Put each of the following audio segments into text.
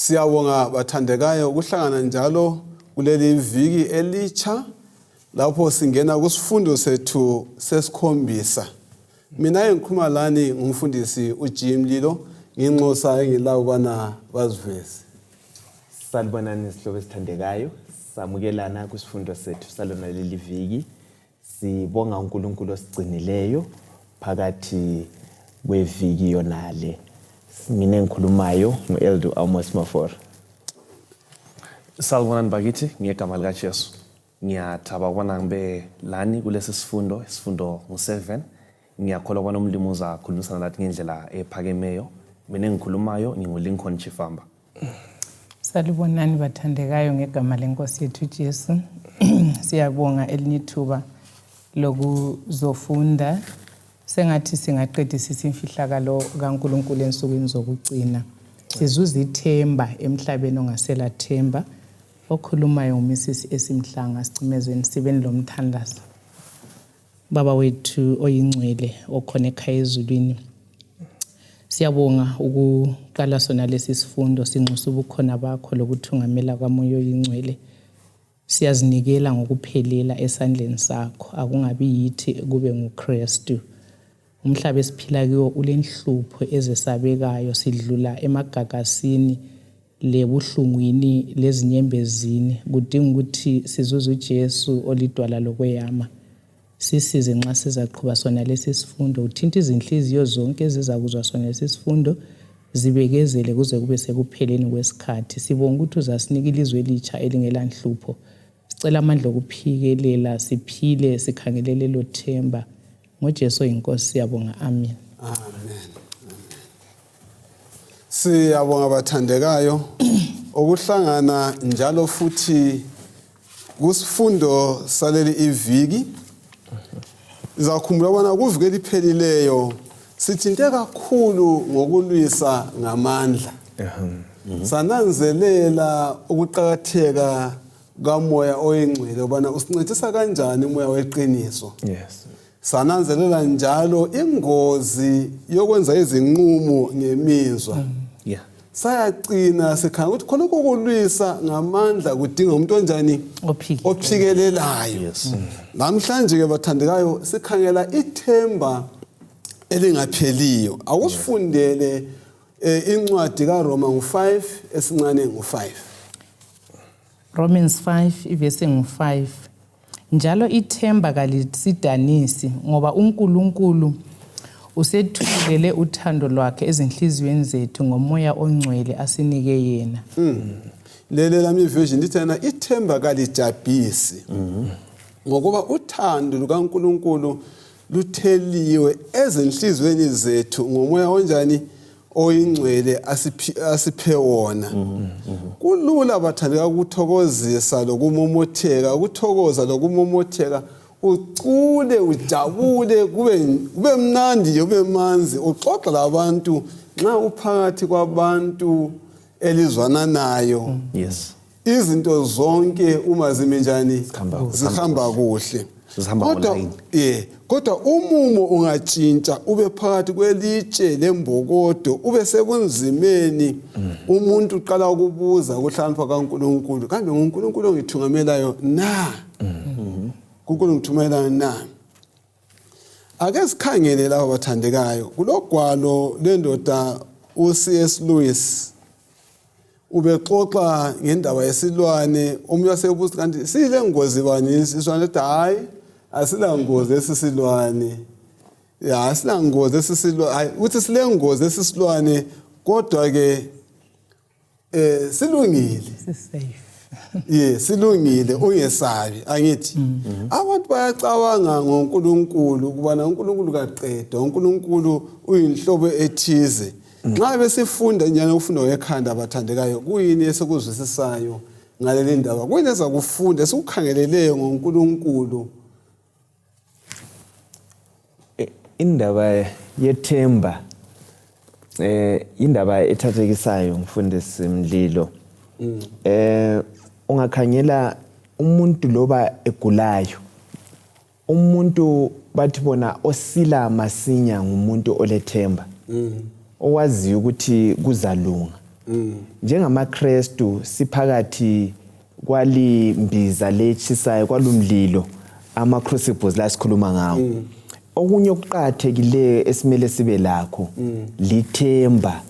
Siyabonga bathandekayo ukuhlangana njalo kuleli viki elicha lapho singena kusifundo sethu sesikhombisa. Mina ngikhuluma lani ngumfundisi uJimlilo nginxosa engilawo bana baziveze. Salibonani sihlobo esithandekayo, samukelana kusifundo sethu salona leli viki. Sibonga uNkulunkulu osigcinileyo phakathi kweviki yonale. Mina engikhulumayo uEldu Amos Mafora. Salibonani bakithi, ngegama lika Jesu. Ngiyathaba ukubona ngibe lani kulesi sifundo, isifundo ngu7. Ngiyakholwa ukubona umlimi uzakhulumisana nathi ngendlela ephakemeyo. Mina engikhulumayo nginguLincoln Chifamba. Salibonani bathandekayo ngegama lenkosi yethu Jesu. Siyabonga elinye ithuba lokuzofunda. Sengathi singaqedisisa imfihlakalo kaNkulunkulu ensukwini zokugcina. Sizuza ithemba emhlabeni ongasela themba. Okhulumayo uMrs Esimhlanga sicimezweni sibeni lomthandazo. Baba wethu oyingcwele okhona ekhaya ezulwini. Siyabonga ukuqala sona lesi sifundo sinxusa ubukhona bakho lokuthungamela kwamoya oyingcwele. Siyazinikela ngokuphelela esandleni sakho. Akungabi yithi kube nguKristu. Umhlaba esiphila kiwo ulenhlupho ezesabekayo, sidlula emagagasini lebuhlungwini lezinyembezini. Kudinga ukuthi sizuze uJesu olidwala lokweyama. Sisize nxa sizaqhuba sona lesi sifundo, uthinta izinhliziyo zonke ezizakuzwa sona lesi sifundo zibekezele kuze kube sekupheleni kwesikhathi. Sibonga ukuthi uzasinika ilizwe elicha elingela nhlupho. Sicela amandla okuphikelela siphile sikhangelele lo themba. ngoJesu inkosi siyabonga, amen. Amen. Siyabonga bathandekayo ukuhlangana njalo futhi kusifundo saleli iviki. Izakhumbula bona kuviki eliphelileyo sithinte kakhulu ngokulwisa ngamandla. Sananzelela ukuqakatheka kamoya oyingcwele ubana usincedisa kanjani umoya weqiniso. Yes. Sananzelela njalo ingozi yokwenza izinqumo ngemizwa. Yeah. Sayaqina sikhanga ukuthi khona ukulwisa ngamandla kudinga umuntu onjani ophikelelayo. Yes. Namhlanje ke bathandekayo sikhangela ithemba elingapheliyo. Akusifundele incwadi kaRoma ngu5 esincane ngu5. Romans 5 ivesi ngu5. Njalo ithemba kalisidanisi ngoba uNkulunkulu usethulele uthando lwakhe ezinhliziyweni zethu ngomoya ongcwele asinike yena. Lele lami version lithena ithemba kalijabhisi. Ngokuba uthando lukaNkulunkulu lutheliwe ezinhliziyweni zethu ngomoya onjani oyingcwele asiphe wona. Kulula bathandeka ukuthokozisa lokumomotheka, ukuthokoza lokumomotheka, ucule ujabule kube mnandi kube manzi, uxoxa labantu nxa uphakathi kwabantu elizwana nayo. Yes. Izinto zonke uma zimenjani zihamba kuhle. Kodwa umumo ungatshintsha ube phakathi kwelitshe lembokodo ube sebunzimeni. Umuntu uqala ukubuza ukuhlakanipha kaNkulunkulu, kambe nguNkulunkulu ongithungamelayo na? uNkulunkulu ngithumelayo na? Ake sikhangele lapho bathandekayo kulogwalo lendoda uC.S. Lewis. Ubexoxa ngendaba yesilwane, omunye wasebuza kanti sile ngozi bani isilwane? Hayi, asila ngozi esisilwane. Ya, asila ngozi esisilwane. Hayi, uthi sile ngozi esisilwane kodwa ke silungile. Safe. Silungile ungesabi angithi. Abantu bayacabanga ngoNkulunkulu ukubana uNkulunkulu kaqedwa, uNkulunkulu uyinhlobo ethize. Nxa besifunda njalo ufunda wekhanda bathandekayo kuyini esikuzwisisayo ngaleli ndaba? Kuyini ezakufunda esikukhangeleleyo ngoNkulunkulu? Indaba yethemba indaba ethathekisayo mfundisi Mdlilo. Ungakhangela umuntu loba egulayo, umuntu bathi bona osila masinya ngumuntu olethemba. Owazi ukuthi kuzalunga. njengamaKristu siphakathi kwalimbiza lechisayo kwalumlilo ama-crucibles la sikhuluma ngawo. Okunye okuqathekileyo esimele sibe lakho lithemba.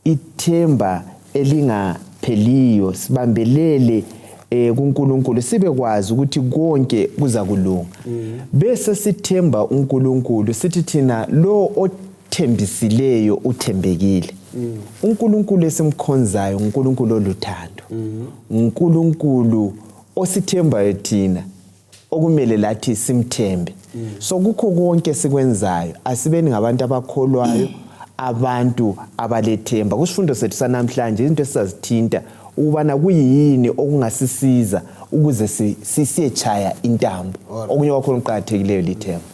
Ithemba elingapheliyo, sibambelele kuNkulunkulu sibe kwazi ukuthi konke kuza kulunga. Bese sithemba uNkulunkulu sithi thina lo othembisileyo uthembekile. uNkulunkulu esimkhonzayo uNkulunkulu oluthando. uNkulunkulu osithembayo thina okumele lathi simthembe. So kukho konke sikwenzayo asibeni ngabantu abakholwayo, abantu abalethemba. Kusifundo sethu sanamhlanje into esizithinta ubana kuyini okungasisiza ukuze sisiyechaya intambo. Okunye kwakho uqhathekileyo lithemba.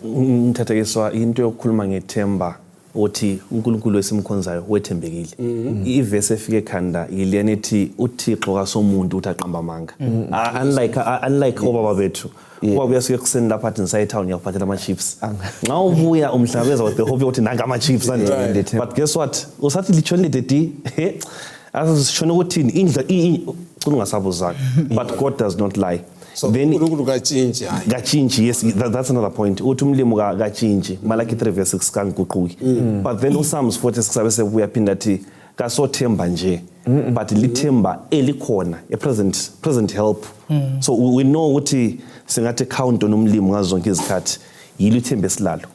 Ngithathekiswa into yokukhuluma ngethemba othi uNkulunkulu esimkhonzayo wethembekile. Ivesi efike ekhanda yilena ethi uThixo kasomuntu uthi aqamba amanga. Unlike obaba bethu. Ngoba uyasuke ekuseni lapha athi ngisaya etown ngiyaphathela ama-chips. Nxa ubuya umhlabeza with the hope yokuthi nanga ama-chips. But guess what? Usathi litshonile dedi. Asishona ukuthini indla ungasabuzaka. But God does not lie. So uNkulunkulu kachinji. Yes, that's another point. Uthi umlimo kachinji. Malaki 3:6 kanguquki. But then uPsalms 46 sabe sebuya phinda athi kasothemba nje. But lithemba elikhona, a present help. So we know ukuthi singathi count on umlimo ngazo zonke izikhathi yilithemba esilalo.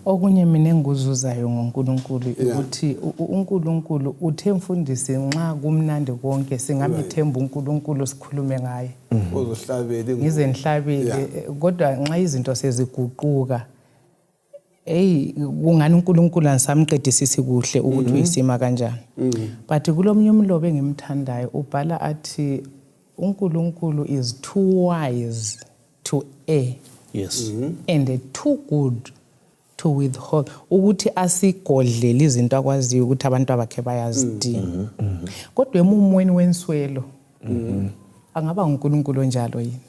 Okunye mina enguzuzayo ngoNkulunkulu ukuthi uNkulunkulu uthe mfundisi nxa kumnandi konke singamethemba uNkulunkulu sikhulume ngaye. Uzohlabele ngize nihlabele kodwa nxa izinto seziguquka kungani uNkulunkulu angisamqedisisi kuhle ukuthi uyisima kanjani. But kulomnye umlobo engimthandayo ubhala athi uNkulunkulu is too wise to err. Yes. And too good to withhold. Ukuthi asigodlele izinto akwaziyo ukuthi abantu abakhe bayazidinga. Kodwa emumweni wenswelo angaba uNkulunkulu njalo yini?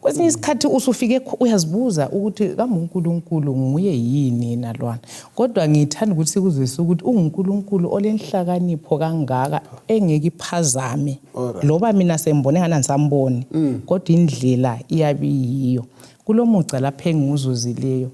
Kwesinye isikhathi usufike uyazibuza ukuthi kambe uNkulunkulu nguye yini nalwana. Kodwa ngithanda ukuthi sikuzwise ukuthi uNkulunkulu olenhlakanipho kangaka engeke iphazame. Loba mina sembone ngana ngisambone kodwa indlela iyabiyiyo. Kulomuca lapha engizuzileyo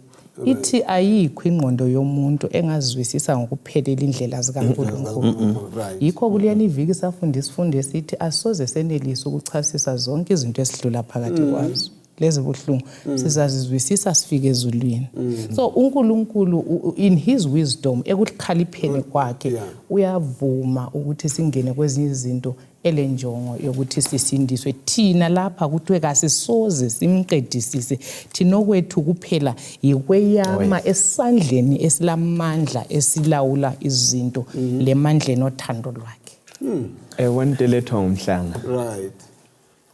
ithi ayikho ingqondo yomuntu engazwisisa ngokuphelela indlela zikaNkulunkulu. Yikho kuliyani iviki safunda isifundo esithi asoze senelise ukuchasisa zonke izinto esidlula phakathi kwazo. Lezi buhlungu sizazizwisisa sifike ezulwini. So uNkulunkulu in his wisdom ekulikhalipheni kwakhe uyavuma ukuthi singene kwezinye izinto elenjongo yokuthi sisindiswe. Thina lapha kuthiwe kasisoze simqedisise thina okwethu kuphela yikweyama esandleni esilamandla esilawula izinto lemandleni othando lwakhe. Wontelethwa ngumhlanga. Right.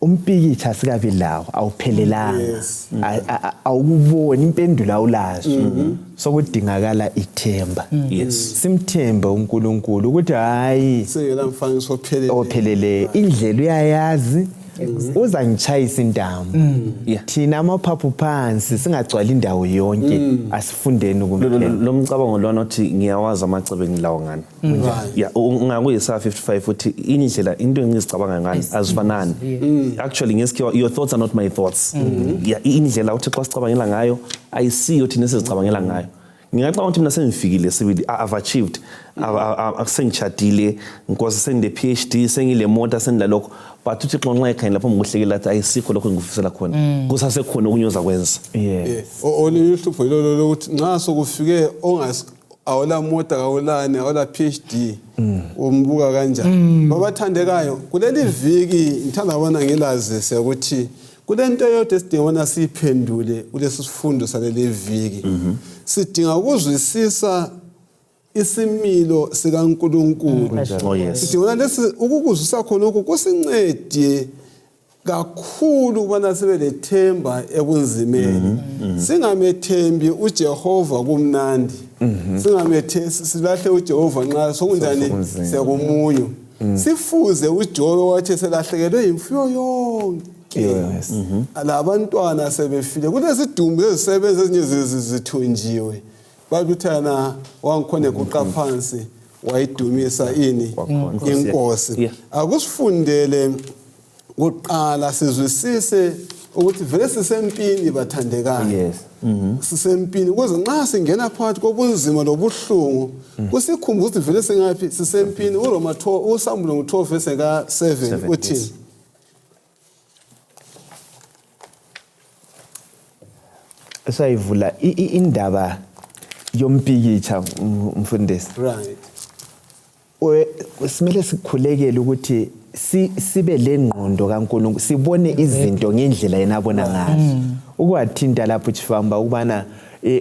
Umpikitha sikabi lawo awuphelelanga. Awukuboni impendulo awulazo. Sokudingakala ithemba. Yes. Simthemba uNkulunkulu ukuthi hayi singela mfanekiso ophelele indlela uyayazi uza ngichayisa intambo. Thina amaphaphu phansi singagcwala indawo yonke asifundeni ukuphela. Lo mcabango lona othi ngiyawazi amacebo engilawo ngani. Yeah, ungakuyisa 55 uthi indlela into engizicabanga ngani azifanani. Actually ngesikhiwa your thoughts are not my thoughts. Yeah, indlela uthi xa sicabangela ngayo ayisiyo thina esizicabangela ngayo. Ngiyacabanga ukuthi mina sengifikile sibili I've achieved sengishadile nkosi sengide PhD sengile motor sendlalokho but uthi xonxa ekhaya lapho ngokuhlekela athi ayisikho lokho engifisela khona kusasekhona okunyoza kwenza. Oluhlupho lo lokuthi nxa sokufike awula motor awulani awula PhD umbuka kanjani. Babathandekayo kuleli viki ngithanda bona ngilazise ukuthi kulento yodwa esidinga siyiphendule kulesi sifundo saleli viki. Sidinga ukuzwisisa isimilo sikaNkulunkulu. Sidinga lesi ukukuzwisisa khona lokho kusincede kakhulu ubana sibe lethemba ebunzimeni. Singamethembi uJehova kumnandi. Singamethe silahle uJehova nxa sokunjani sekumunyu. Sifuze uJobe wathi selahlekelwe imfuyo yonke. Alabantwana sebefile kunesidumbu ezisebenza ezinye zithunjiwe. Babuthana wangikhona kuqa phansi wayidumisa ini inkosi. Akusifundele kuqala sizwisise ukuthi vele sisempini bathandekayo. Yes. Sisempini ukuze nxa singena phakathi kobunzima lobuhlungu kusikhumbuza ukuthi vele singaphi sisempini. uRoma 12 uSambulo 12 verse ka 7 uthini? Sayivula indaba yompikitsha umfundisi. Right. Simele sikhulekele ukuthi sibe lengqondo kaNkulunkulu sibone izinto ngendlela yena abona ngazo. Ukwathinta lapho Chifamba ukubana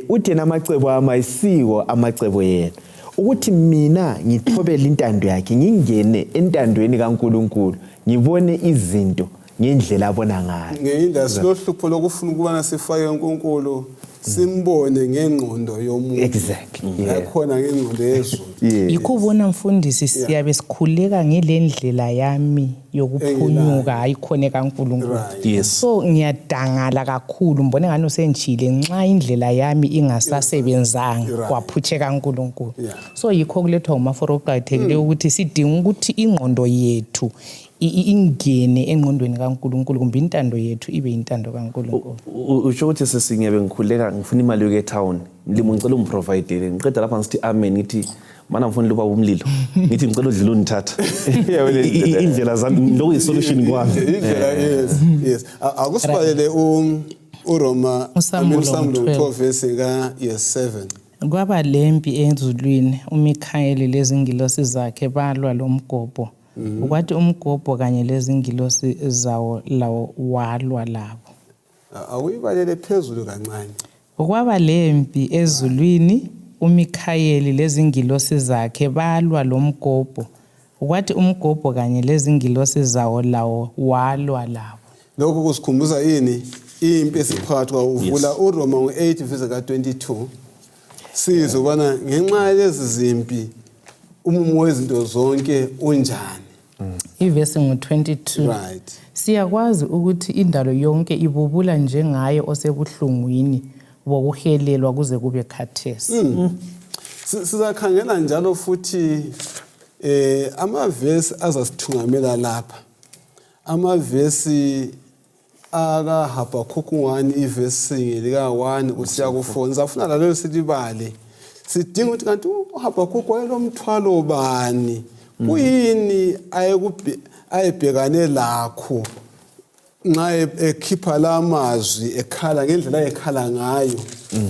uthi namacebo amayisiko amacebo yena. Ukuthi mina ngithobele intando yakhe ngingene entandweni kaNkulunkulu ngibone izinto ngendlela abona ngayo. Ngeyinda silohlupho lokufuna ukubana sifake uNkulunkulu simbone ngengqondo yomuntu. Exactly. Yakhona ngengqondo yezulu. Yikho ubona mfundisi siyabe sikhuleka ngelendlela yami yokuphunyuka ayikhone kaNkulunkulu. Yes. So ngiyadangala kakhulu mbone ngani usenjile nxa indlela yami ingasasebenzanga kwaphutshe kaNkulunkulu. So yikho kulethwa umaforo oqathekile ukuthi sidinga ukuthi ingqondo yethu ingene engqondweni kaNkulunkulu kumbe intando yethu ibe intando kaNkulunkulu. Usho ukuthi sesingiyabe ngikhuleka ngifuna imali yoke town mlimo ngicela ungiprovide ngiqeda lapha ngithi amen ngithi mana ngifuna luba umlilo ngithi ngicela udlile unithatha indlela zami lokho isolution kwami. Yes. Akusibalele uRoma Sambulo 12 verse ka 7. Kwaba lempi ezulwini uMikhayeli lezingilosi zakhe balwa lomgobho. Ukwathi umgobho kanye lezingilosi zawo lawo walwa labo. Awuyibalele phezulu kancane. Kwaba lempi ezulwini uMikhayeli lezingilosi zakhe balwa lomgobho. Ukwathi umgobho kanye lezingilosi zawo lawo walwa labo. Lokho kusikhumbuza yini impi esiphakathi kwavula uRoma 8 verse ka 22. Sizobana ngenxa yalezi zimpi umumo wezinto zonke unjani. Ivesi ngo-22. Right. Siyakwazi ukuthi indalo yonke ibubula njengaye osebuhlungwini bokuhelelwa kuze kube khathesi. Sizakhangela njalo futhi amavesi azasithungamela lapha. Amavesi aka Habhakhukhi 1 ivesi lika 1 usiya ku4 ngizafuna lalelo silibale. Sidinga ukuthi kanti uHabhakhukhi wayelomthwalo bani? Kuyini ayebhekane lakho nxa ekhipha lamazwi ekhala ngendlela ekhala ngayo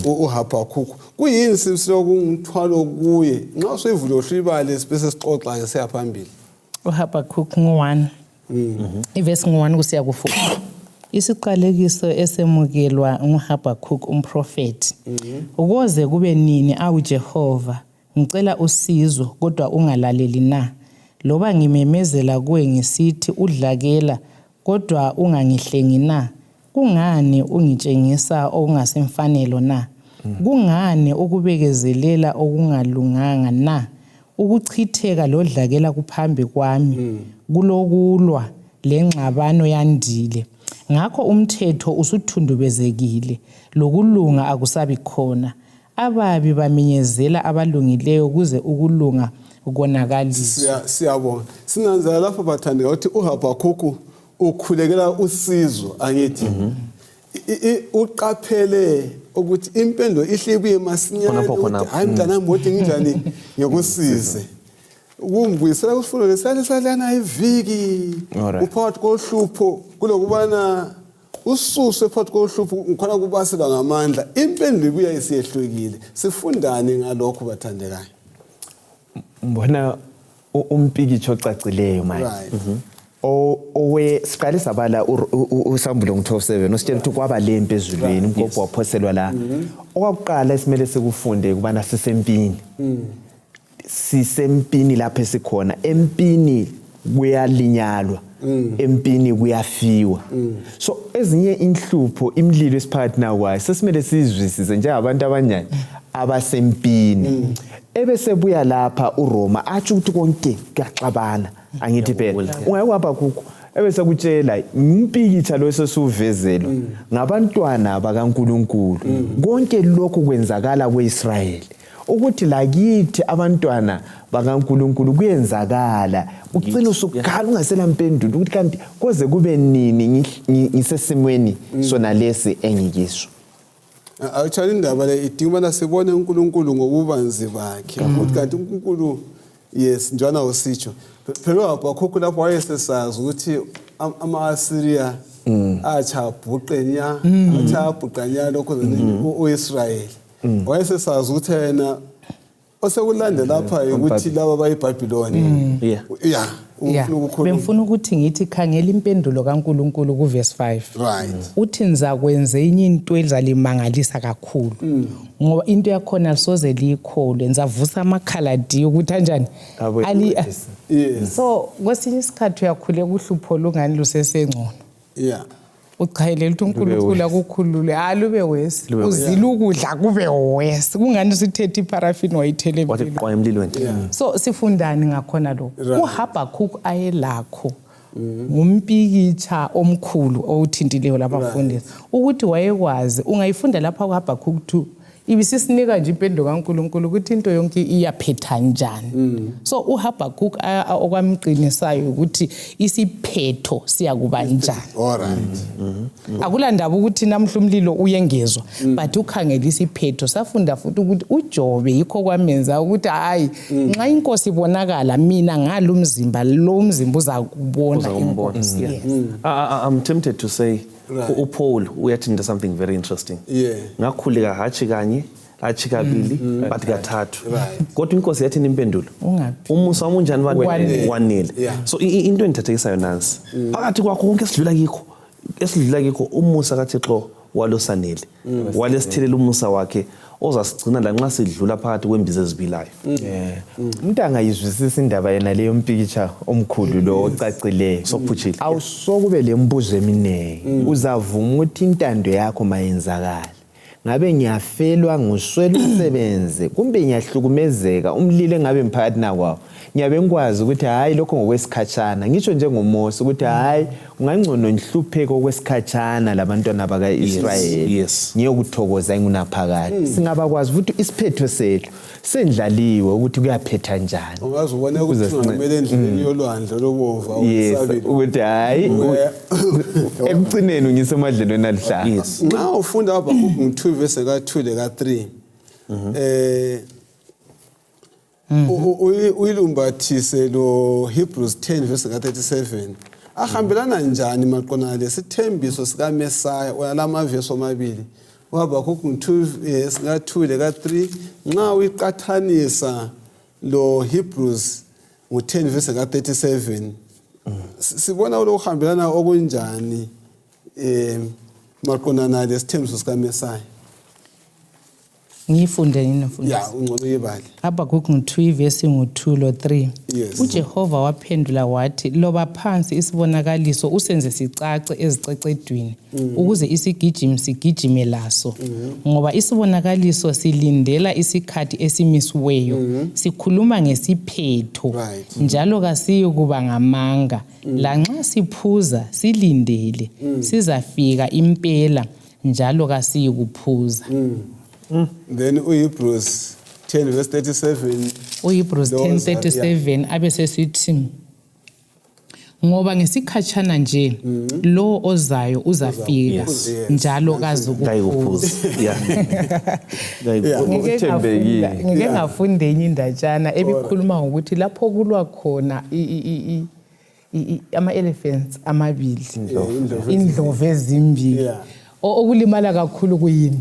uHabhakhukhi? Kuyini silokumthwalo kuye nxa usivule uhlibale sibese sixoxa ke siya phambili. uHabhakhukhi 1 ivesi 1 kusiya ku4. Isiqalekiso esemukelwa nguHabhakhukhi umprofeti. Ukuze kube nini awu Jehova ngicela usizo kodwa ungalaleli na? Loba ngimemezela kuwe ngisithi udlakela kodwa ungangihlengi na? Kungani ungitshengisa okungasemfanelo na? Kungani ukubekezelela okungalunganga na? Ukuchitheka lodlakela kuphambi kwami kulokulwa lengxabano yandile. Ngakho umthetho usuthundubezekile lokulunga akusabi khona. Ababi baminyezela abalungileyo kuze ukulunga ukonakaliswa. Siyabona. Sinanzela lapho bathandeka ukuthi uHabhakhukhi ukhulekela usizo angithi. Uqaphele ukuthi impendo ihlebuye masinyane ukuthi hayi mntana mbodi nginjani ngikusize. Ukumbuyisela kusifundo lesalana iviki uphakathi kohlupho kulokubana ususwe phakathi kohlupho ukhona kubasela ngamandla. Impendulo ibuya isiyehlukile. Sifundane ngalokho bathandekayo. Mbona umpikitsho ocacileyo manje. Siqale sabala uSambulo 12:7 usitshela ukuthi kwaba lempi ezulwini umgobho waphoselwa la. Okwakuqala esimele sikufunde kubana sisempini. Sisempini lapho esikhona. Empini kuyalinyalwa. Empini kuyafiwa. So ezinye inhlupho imlilo esiphakathi nakwayo sesimele sizwisise njengabantu abanjani abasempini. Ebese buya lapha uRoma athi ukuthi konke kuyaxabana angithi phela ungayikwabakukho ebese kutshela impikitha lo sesuvezelo ngabantwana bakaNkuluNkulu konke lokho kwenzakala kweIsrayeli ukuthi lakithi abantwana bakaNkulunkulu kuyenzakala ucina usukhala ungasela mpendulo ukuthi kanti koze kube nini ngisesimweni sona lesi engikiso. Actually indaba le idinga ubana sibone uNkulunkulu ngobubanzi bakhe ukuthi kanti uNkulunkulu yes njana usitsho phela uHabhakhukhi lapho wayesesazi ukuthi ama-Assyria achabhuqenya lokho uIsrael wayesesazi ukuthi yena osekulandela lapha ukuthi laba bayiBhabhiloni bemfuna ukuthi ngithi khangela impendulo kaNkulunkulu kuverse 5 right uthi nizakwenza enye into ezalimangalisa kakhulu ngoba into yakhona soze likholwe nizavusa amakhaladi ukuthi kanjani so kwesinye isikhathi uyakhule kuhlupho lungani lusesengcono uchayelela ukuthi uNkulunkulu akukhulule alube wesi uzila ukudla kube wesi kungani sithethe iparafini wayithele emlilweni. So sifundani ngakhona lo uHabhakhukhi ayelakho ngumpikitsha omkhulu owuthintileyo labafundisi ukuthi wayekwazi ungayifunda lapha kuHabhakhukhi 2 ibisisinika nje impendulo kaNkulunkulu ukuthi into yonke iyaphetha njani. So uHabhakhukhi okwamqinisayo ukuthi isiphetho siyakuba njani. Alright. Akulandaba ukuthi namhla umlilo uyengezwa but ukhangela isiphetho safunda futhi ukuthi uJobe yikho kwamenza ukuthi hayi nxa inkosi ibonakala mina ngalumzimba lo mzimba uzakubona inkosi. I'm tempted to say uPaul uyathinta something very interesting. Ngakhuleka hathi kanye hathi kabili but kathathu kodwa inkosi yathini impendulo umusa umunjani wanele. So into endithathekisayo nansi phakathi kwakho konke esidlula kikho umusa kaThixo walosanele walesithelela umusa wakhe ozasigcina la nxa sidlula phakathi kwembizo ezibilayo. Umuntu angayizwisisa indaba yena leyo mpikitsha omkhulu lo ocacileyo sokuphutshile awusokube lembuzo eminengi uzavuma ukuthi intando yakho mayenzakala ngabe ngiyafelwa nguswela umsebenzi kumbe ngiyahlukumezeka umlilo engabe mphakathi nakwawo ngiyabe ngikwazi ukuthi hayi lokho ngokwesikhatshana ngisho njengoMose ukuthi hayi ungangcono nhlupheko kwesikhatshana labantwana bakaIsrayeli ngiyokuthokoza ngunaphakade singabakwazi ukuthi isiphetho sethu sendlaliwe ukuthi kuyaphetha njani ungazi ubone ukuthi kumele endleleni yolwandle lobova ukuthi hayi ekugcineni ngisemadlelweni alihlaza. Nxa ufunda Habhakhukhi 2 verse ka2 le ka3 uyilumbathise lo Hebrews 10 verse ka37 ahambelana njani maqona lesithembiso sika Messiah olama verse omabili uHabhakhukhi 2 ka2 le ka3 nxa uyiqathanisa lo Hebrews 10 verse ka37 sibona ukuhambelana okunjani maqonana lesithembiso sika Messiah. Ngifunde yini mfundisi? Ungcono yebali. Habhakhukhi 2 verse 2 lo 3. uJehova waphendula wathi loba phansi isibonakaliso usenze sicace ezicecedwini ukuze isigijimi sigijime laso ngoba isibonakaliso silindela isikhathi esimisiweyo sikhuluma ngesiphetho njalo kasiyo kuba ngamanga lanxa siphuza silindele sizafika impela njalo kasiyo kuphuza. Then uHebrews 10 verse 37 uHebrews 10:37 abesesithi ngoba ngesikhatshana nje lo ozayo uzafika njalo kazukuphuza. Ngike ngafunde enye indatshana ebikhuluma ngokuthi lapho kulwa khona ama-elephants amabili indlovu ezimbili okulimala kakhulu kuyini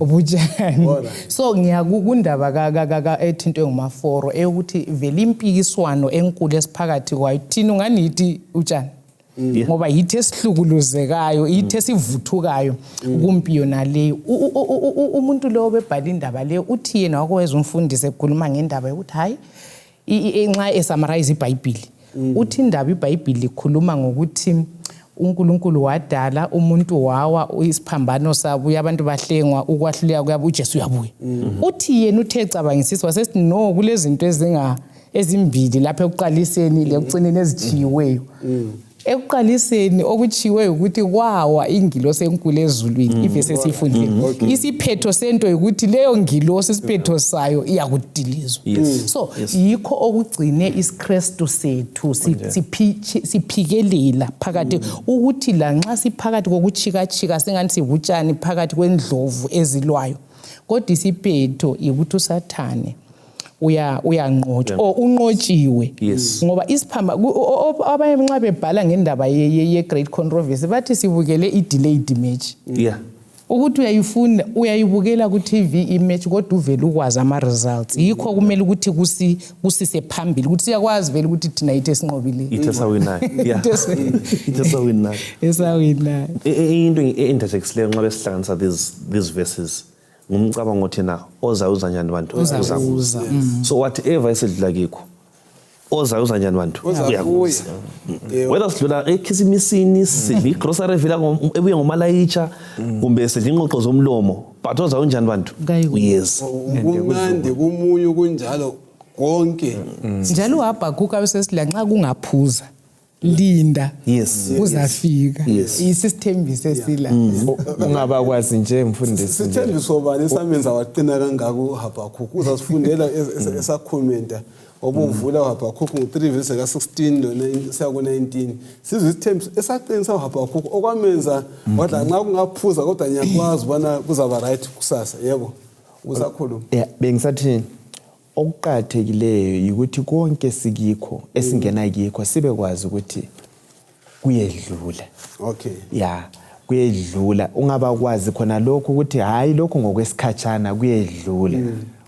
ubutshani. So ngiyakundaba ethintwe ngumaforo eyokuthi vele impikiswano enkulu esiphakathi kwayo thina unganithi utshani ngoba yithi esihlukuluzekayo yithi esivuthukayo kumpi yona leyo. Umuntu lo obebhala indaba leyo uthi yena wakweza umfundisi ekhuluma ngendaba yokuthi hayi nxa esummarize iBhayibheli uthi indaba iBhayibheli likhuluma ngokuthi uNkulunkulu wadala umuntu wawa isiphambano sabo abantu bahlengwa ukwahluleka kwabo uJesu uyabuya. Uthi yena uthe cabangisisa wasesithi no kulezinto ezimbili lapha ekuqaliseni lekucineni ezijiyiweyo ekuqaliseni okuchiwe ukuthi kwawa ingilosi enkulu ezulwini ivesi esifundile isiphetho sento ukuthi leyo ngilosi isiphetho sayo iyakudilizwa so yikho okugcine isikrestu sethu siphikelela phakathi ukuthi lanxa siphakathi kokuchika singani sibutshani phakathi kwendlovu ezilwayo kodwa isiphetho ukuthi usathane uyanqotshwa unqotshiwe ngoba isiphamba abanye nxa bebhala ngendaba ye great controversy bathi sibukele i-delayed match ukuthi uyayifunda uyayibukela ku TV image kodwa uvela ukwazi ama results yikho kumele ukuthi kusise phambili ukuthi siyakwazi vele ukuthi thina ithe sinqobile esawinayo into interjectile nxa besihlanganisa these verses ngumcabango thina oza njani bantu uzakuza so whatever esedlula kikho oza njani bantu uyakuza whether sidlula ekhisimisini sidla igrocery vela ebuye ngomalayicha kumbe sidla ingqoqo zomlomo but oza njani bantu uyeza kumnandi kumunye kunjalo konke njalo uHabhakhukhi abesesidla nxa kungaphuza linda uzafika isithembiso esila ungabakwazi nje mfundisi sithembiso bani samenza waqina kangaka uHabhakhukhi uzasifundela esakhomenta obuvula uHabhakhukhi ngo3 verse ka16 siya ku19 sizwe isithembiso esaqinisa uHabhakhukhi okwamenza wathi nxa kungaphuza kodwa ngiyakwazi bona kuzaba right kusasa yebo usakhuluma bengisathini okuqathekileyo ukuthi konke sikikho esingena kikho sibe kwazi ukuthi kuyedlula kuyedlula ungabakwazi khona lokho ukuthi hayi lokho ngokwesikhatshana kuyedlula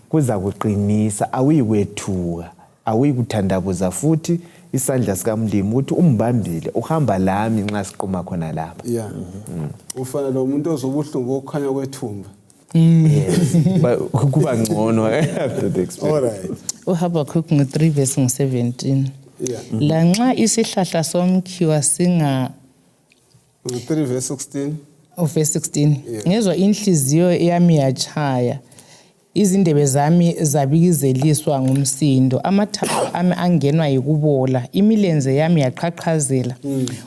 kuza kuqinisa awuyikwethuka awuyikuthandabuza futhi isandla sikamlimi ukuthi umbambile uhamba lami nxa siqoma khona lapha ufana lo muntu ozobuhlungu okukhanya kwethumba kuba ngcono after the experience uHabhakhukhi ngo3 verse 17 lanxa isihlahla somkhiwa singa 3 verse 16 verse 16 ngezwa inhliziyo yami yachaya izindebe zami zabikizeliswa ngumsindo amathambo ami angenwa yikubola imilenze yami yaqhaqhazela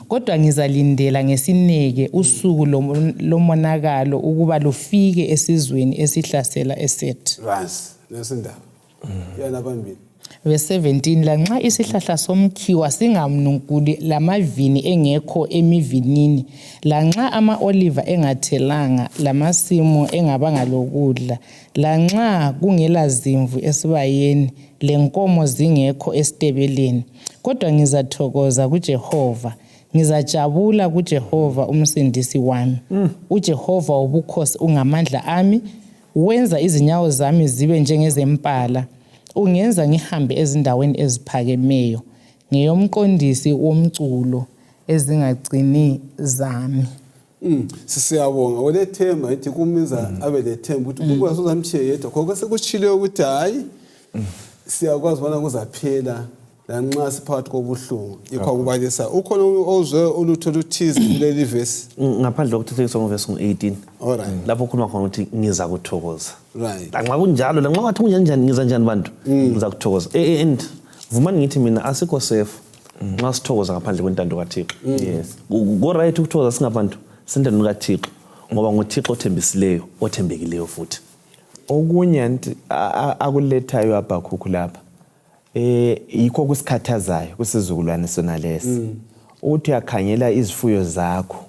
kodwa ngizalindela ngesineke usuku lomonakalo ukuba lufike esizweni esihlasela eSethi nesindaba yana phambili verse 17 lanxa isihlahla somkhiwa singamnunkuli lamavini engekho emivinini lanxa ama-oliva engathelanga lamasimu engabanga lokudla lanxa kungela zimvu esibayeni lenkomo zingekho esitebeleni kodwa ngizathokoza kuJehova ngizajabula kuJehova umsindisi wami uJehova ubukhosi ungamandla ami wenza izinyawo zami zibe njengezempala ungenza ngihambe ezindaweni eziphakemeyo ngiyomqondisi womculo ezingagcini zami siyabonga olethemba ethi kumiza abe lethemba ukuthi ukuba sozamthiye yedwa khona sekuchile ukuthi hayi siyakwazi bona kuzaphela lanxa siphakathi kobuhlungu ikho kubalisa ukhona ozwe ulutho oluthize kuleli verse ngaphandle kokuthuthukiswa ngoverse ngo18 lapho khuluma khona ukuthi ngiza kuthokoza lanxa kunjalo lanxa wathi kunjani ngiza njani bantu ngiza kuthokoza and vumani ngithi mina asikho safe nxa sithokoza ngaphandle kwentando kaThixo go right ukuthokoza singabantu sentando kaThixo ngoba nguThixo othembisileyo othembekileyo futhi okunye akulethayo uHabhakhukhi lapha yikho kusikhathazayo kusizukulwane sona lesi uthi uyakhangela izifuyo zakho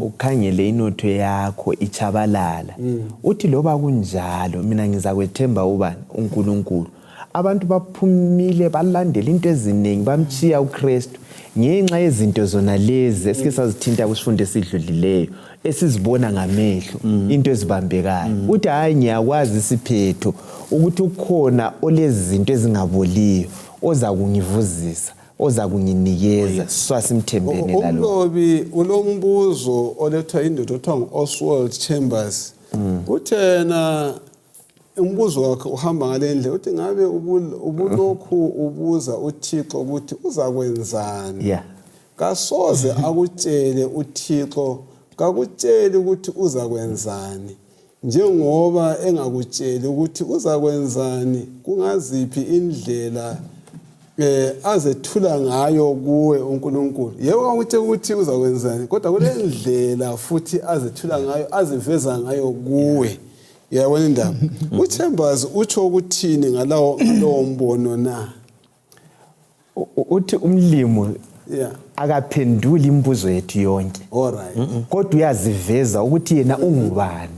ukhangele inotho yakho ichabalala uthi loba kunjalo mina ngizakwethemba ubani uNkulunkulu abantu baphumile balandela into eziningi bamchiya uKristu ngenxa yezinto zona lezi esike sazithinta kusifundo esidlulileyo esizibona ngamehlo into ezibambekayo uthi hayi ngiyakwazi isiphetho ukuthi ukhona olezi zinto ezingaboliyo oza kungivuzisa oza kunginikeza swasimthembele lalo umlobi ulombuzo olethwa indoda othiwa Oswald Chambers uthena umbuzo wakhe uhamba ngalendle uthi ngabe ubulokhu ubuza uThixo ukuthi uzakwenzani kasoze akutshele uThixo kakutsheli ukuthi uzakwenzani njengoba engakutsheli ukuthi uzakwenzani kungaziphi indlela azethula ngayo kuwe uNkulunkulu. Yebo ukuthi uzakwenzani kodwa kule ndlela futhi azethula ngayo aziveza ngayo kuwe. Yabona indaba. uThembazi utsho ukuthini ngalowo mbono na? Uthi umlimo akaphenduli imibuzo yethu yonke. Alright. Kodwa uyaziveza ukuthi yena ungubani.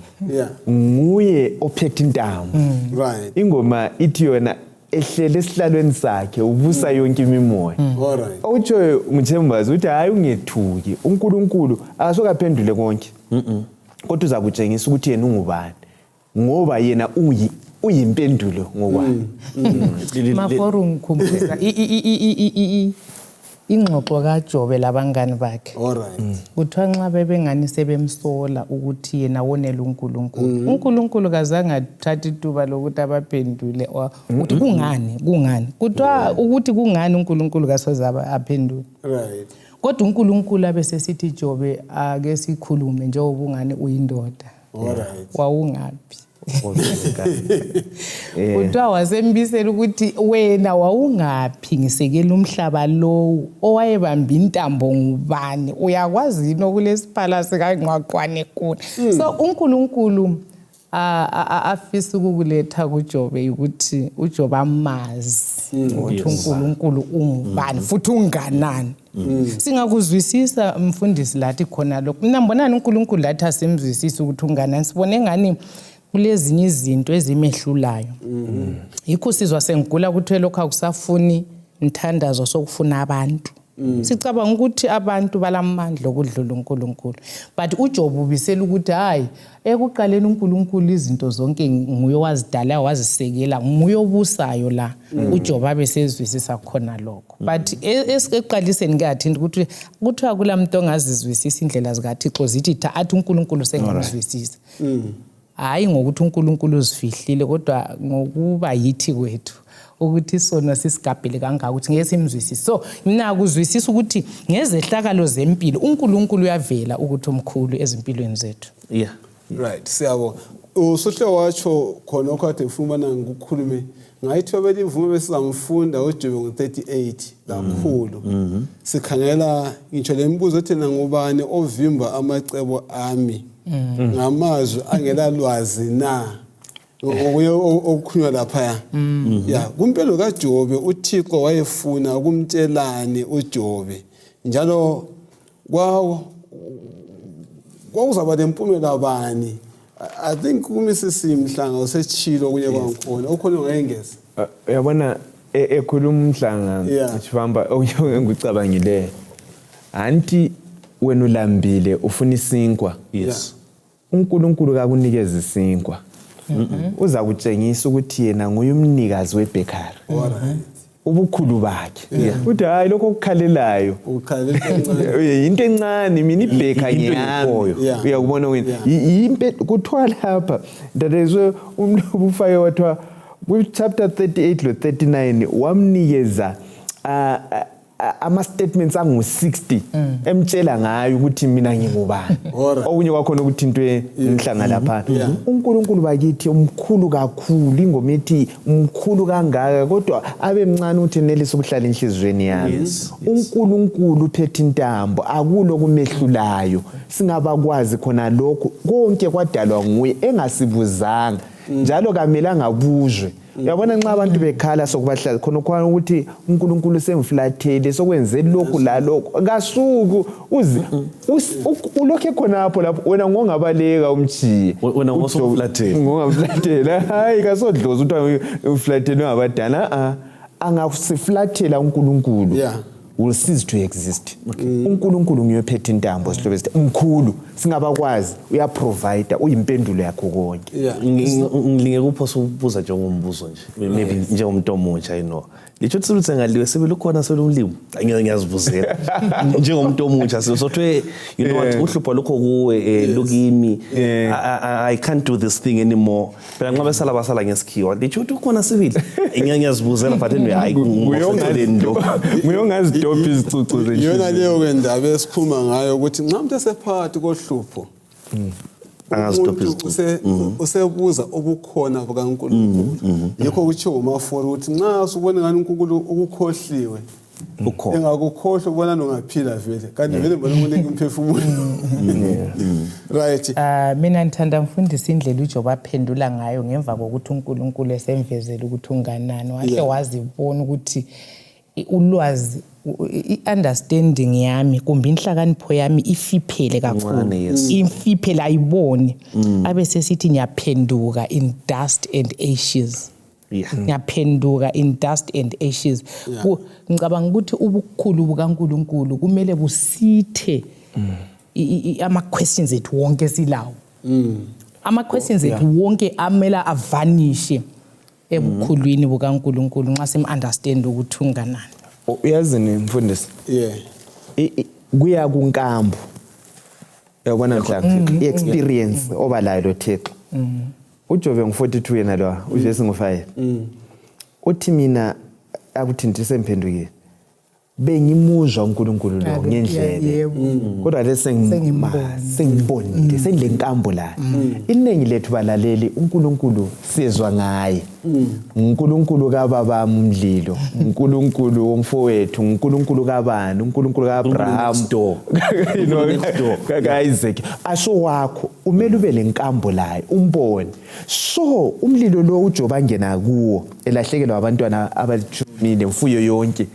Nguye ophethe intambo. Right. Ingoma ithi yona ehlele esihlalweni sakhe ubusa yonke imimoya. Alright. Utsho uMthembazi uthi hayi ungethuki uNkulunkulu akasokaphendule konke. Kodwa uzakutshengisa ukuthi yena ungubani. Ngoba yena uyimpendulo ngokwani. Maforo ngikhumbula ingxoxo kaJobe labangani bakhe. Alright. Kuthiwa nxa bebengani sebemsola ukuthi yena wonela uNkulunkulu. uNkulunkulu kazange athathe ithuba lokuthi abaphendule ukuthi kungani. Kuthiwa ukuthi kungani uNkulunkulu kasoze aphendule. Right. Kodwa uNkulunkulu abesesithi Jobe ake sikhulume njengoba ungani uyindoda. Alright. Wawungaphi? Kuthiwa wasembisela ukuthi wena wawungaphi ngisekela umhlaba lowo owayebamba intambo ngubani uyakwazi yini okulesiphala sikangqwaqwane kuna. So uNkulunkulu afisa ukukuletha kuJobe ukuthi uJobe amazi ukuthi uNkulunkulu ungubani futhi unganani. Singakuzwisisa mfundisi lathi khona lokho. Mina mbonani uNkulunkulu lathi asemzwisisa ukuthi unganani. Sibone ngani kulezinye izinto ezimehlulayo. Yikho sizwa sengigula ukuthi lokho akusafuni inthandazo sokufuna abantu. Sicabanga ukuthi abantu balamandla okudlula uNkulunkulu. But uJobe ubisela ukuthi hayi ekuqaleni uNkulunkulu izinto zonke nguye wazidala wazisekela nguye obusayo la. uJobe abesezwisisa khona lokho. But esiqaliseni ngathi ukuthi kuthiwa kulamuntu ongazizwisisa indlela zikaThixo zithi athi uNkulunkulu sengamzwisisa. Hayi ngokuthi uNkulunkulu uzifihlile kodwa ngokuba yithi kwethu ukuthi sona sisigabhele kangaka ukuthi ngeke simzwisise. So mina akuzwisisa ukuthi ngezehlakalo zempilo uNkulunkulu uyavela ukuthi omkhulu ezimpilweni zethu. Yeah. Right. Siyabo. Usuhle watsho khona okade ufumana ngokukhulume ngayithi belivume besizamfunda uJobe ngo38 kakhulu. Sikhangela ngitsho lemibuzo ethena ngubani ovimba amacebo ami. Ngamazwi angela lwazi na ukuye okukhulunywa lapha. Kumpelo kaJobe uThixo wayefuna ukumtshelani uJobe njalo kwakuzaba lempumela bani. I think kumisisi Mhlanga usechilo kunye kwangikhona ukhona ongayengeza. Uyabona ekhuluma Mhlanga ngifamba engicabangile anti wena ulambile ufuna isinkwa. Yes. uNkulunkulu kakunikeza isinkwa. Uza kutshengisa ukuthi yena nguye umnikazi weBhekari. Alright. Ubukhulu bakhe. Uthi hayi lokho ukukhalelayo. Into encane mina iBheka ngiyami. Uyakubona wena. Impe kuthiwa lapha dadezwe umfake wathwa chapter 38 lo 39 wamnikeza ama-statements angu-60 emtshela ngayo ukuthi mina ngingubani. Okunye kwakhona ukuthi into enhlanga lapha. uNkulunkulu bakithi umkhulu kakhulu ingoma ethi umkhulu kangaka kodwa abe mncane ukuthi nelisa ukuhlala enhlizweni yami. uNkulunkulu uphethe intambo akulo kumehlulayo singabakwazi khona lokho konke kwadalwa nguye engasibuzanga njalo kamelanga abuzwe. Uyabona nxa abantu bekhala sokubahlala khona khona ukuthi uNkulunkulu semflathele sokwenze lokhu la lokho ngasuku ulokho khonapho lapho wena ngongabaleka umchiye wena ngomflathela hayi kasodloza uthi umflathele ngabadala angasiflathela uNkulunkulu will cease to exist. uNkulunkulu ngiyophethe intambo sihlobese umkhulu singabakwazi uyaprovide uyimpendulo yakho konke. Ngilingeke uphosa ukubuza nje ngombuzo nje maybe njengomuntu omutsha Licho ukuthi ngaliwe sebelukhona selumlimo ngiyazibuzela njengomuntu omutsha sothwe you know what uhlupho lokho kuwe lokimi I can't do this thing anymore phela nxa besala basala ngesikhiwa licho ukuthi ukhona sibili ngiyazibuzela but anyway hayi ngiyongazidopha izicucu yona leyo kwendaba esikhuluma ngayo ukuthi nxa umuntu esephakathi kohlupho umuntu usebuza ubukhona bukaNkulunkulu. Yikho kutsho uMafori ukuthi nxa usubona ngani uNkulunkulu ukukhohliwe engakukhohlwa ubona ungaphila vele kanti vele mbona umuntu umphefumulo. Right. Mina ngithanda mfundisi indlela uJobe aphendula ngayo ngemva kokuthi uNkulunkulu esemvezele ukuthi unganani wahle wazibona ukuthi ulwazi i-understanding yami kumbe inhlakanipho yami ifiphele kakhulu. Ifiphele ayibone abe sesithi ngiyaphenduka in dust and ashes. Ngiyaphenduka in dust and ashes. Ngicabanga ukuthi ubukhulu bukaNkulunkulu kumele busithe ama questions ethu wonke silawo. Ama questions ethu wonke amela avanishe ebukhulwini bukaNkulunkulu nxa sim understand ukuthi unganani. Uyazini mfundisi? Kuya kunkambo. Yabona mhlawumbe i-experience obalayo lo Thixo. uJobe ngu42 yena lo uvesi ngo5. Uthi mina akuthinte semphendukile. Bengimuzwa uNkulunkulu lo ngendlela. Kodwa sengibonile sengilenkambo la. Iningi lethu balaleli uNkulunkulu sizwa ngaye. uNkulunkulu kaBaba umlilo, uNkulunkulu womfowethu, uNkulunkulu kaBani, uNkulunkulu kaAbraham, kaIsaac. Asho wakho umele ube lenkambo la umbone. So umlilo lo uJobe angena kuwo elahlekelwa abantwana abalithumile mfuyo yonke.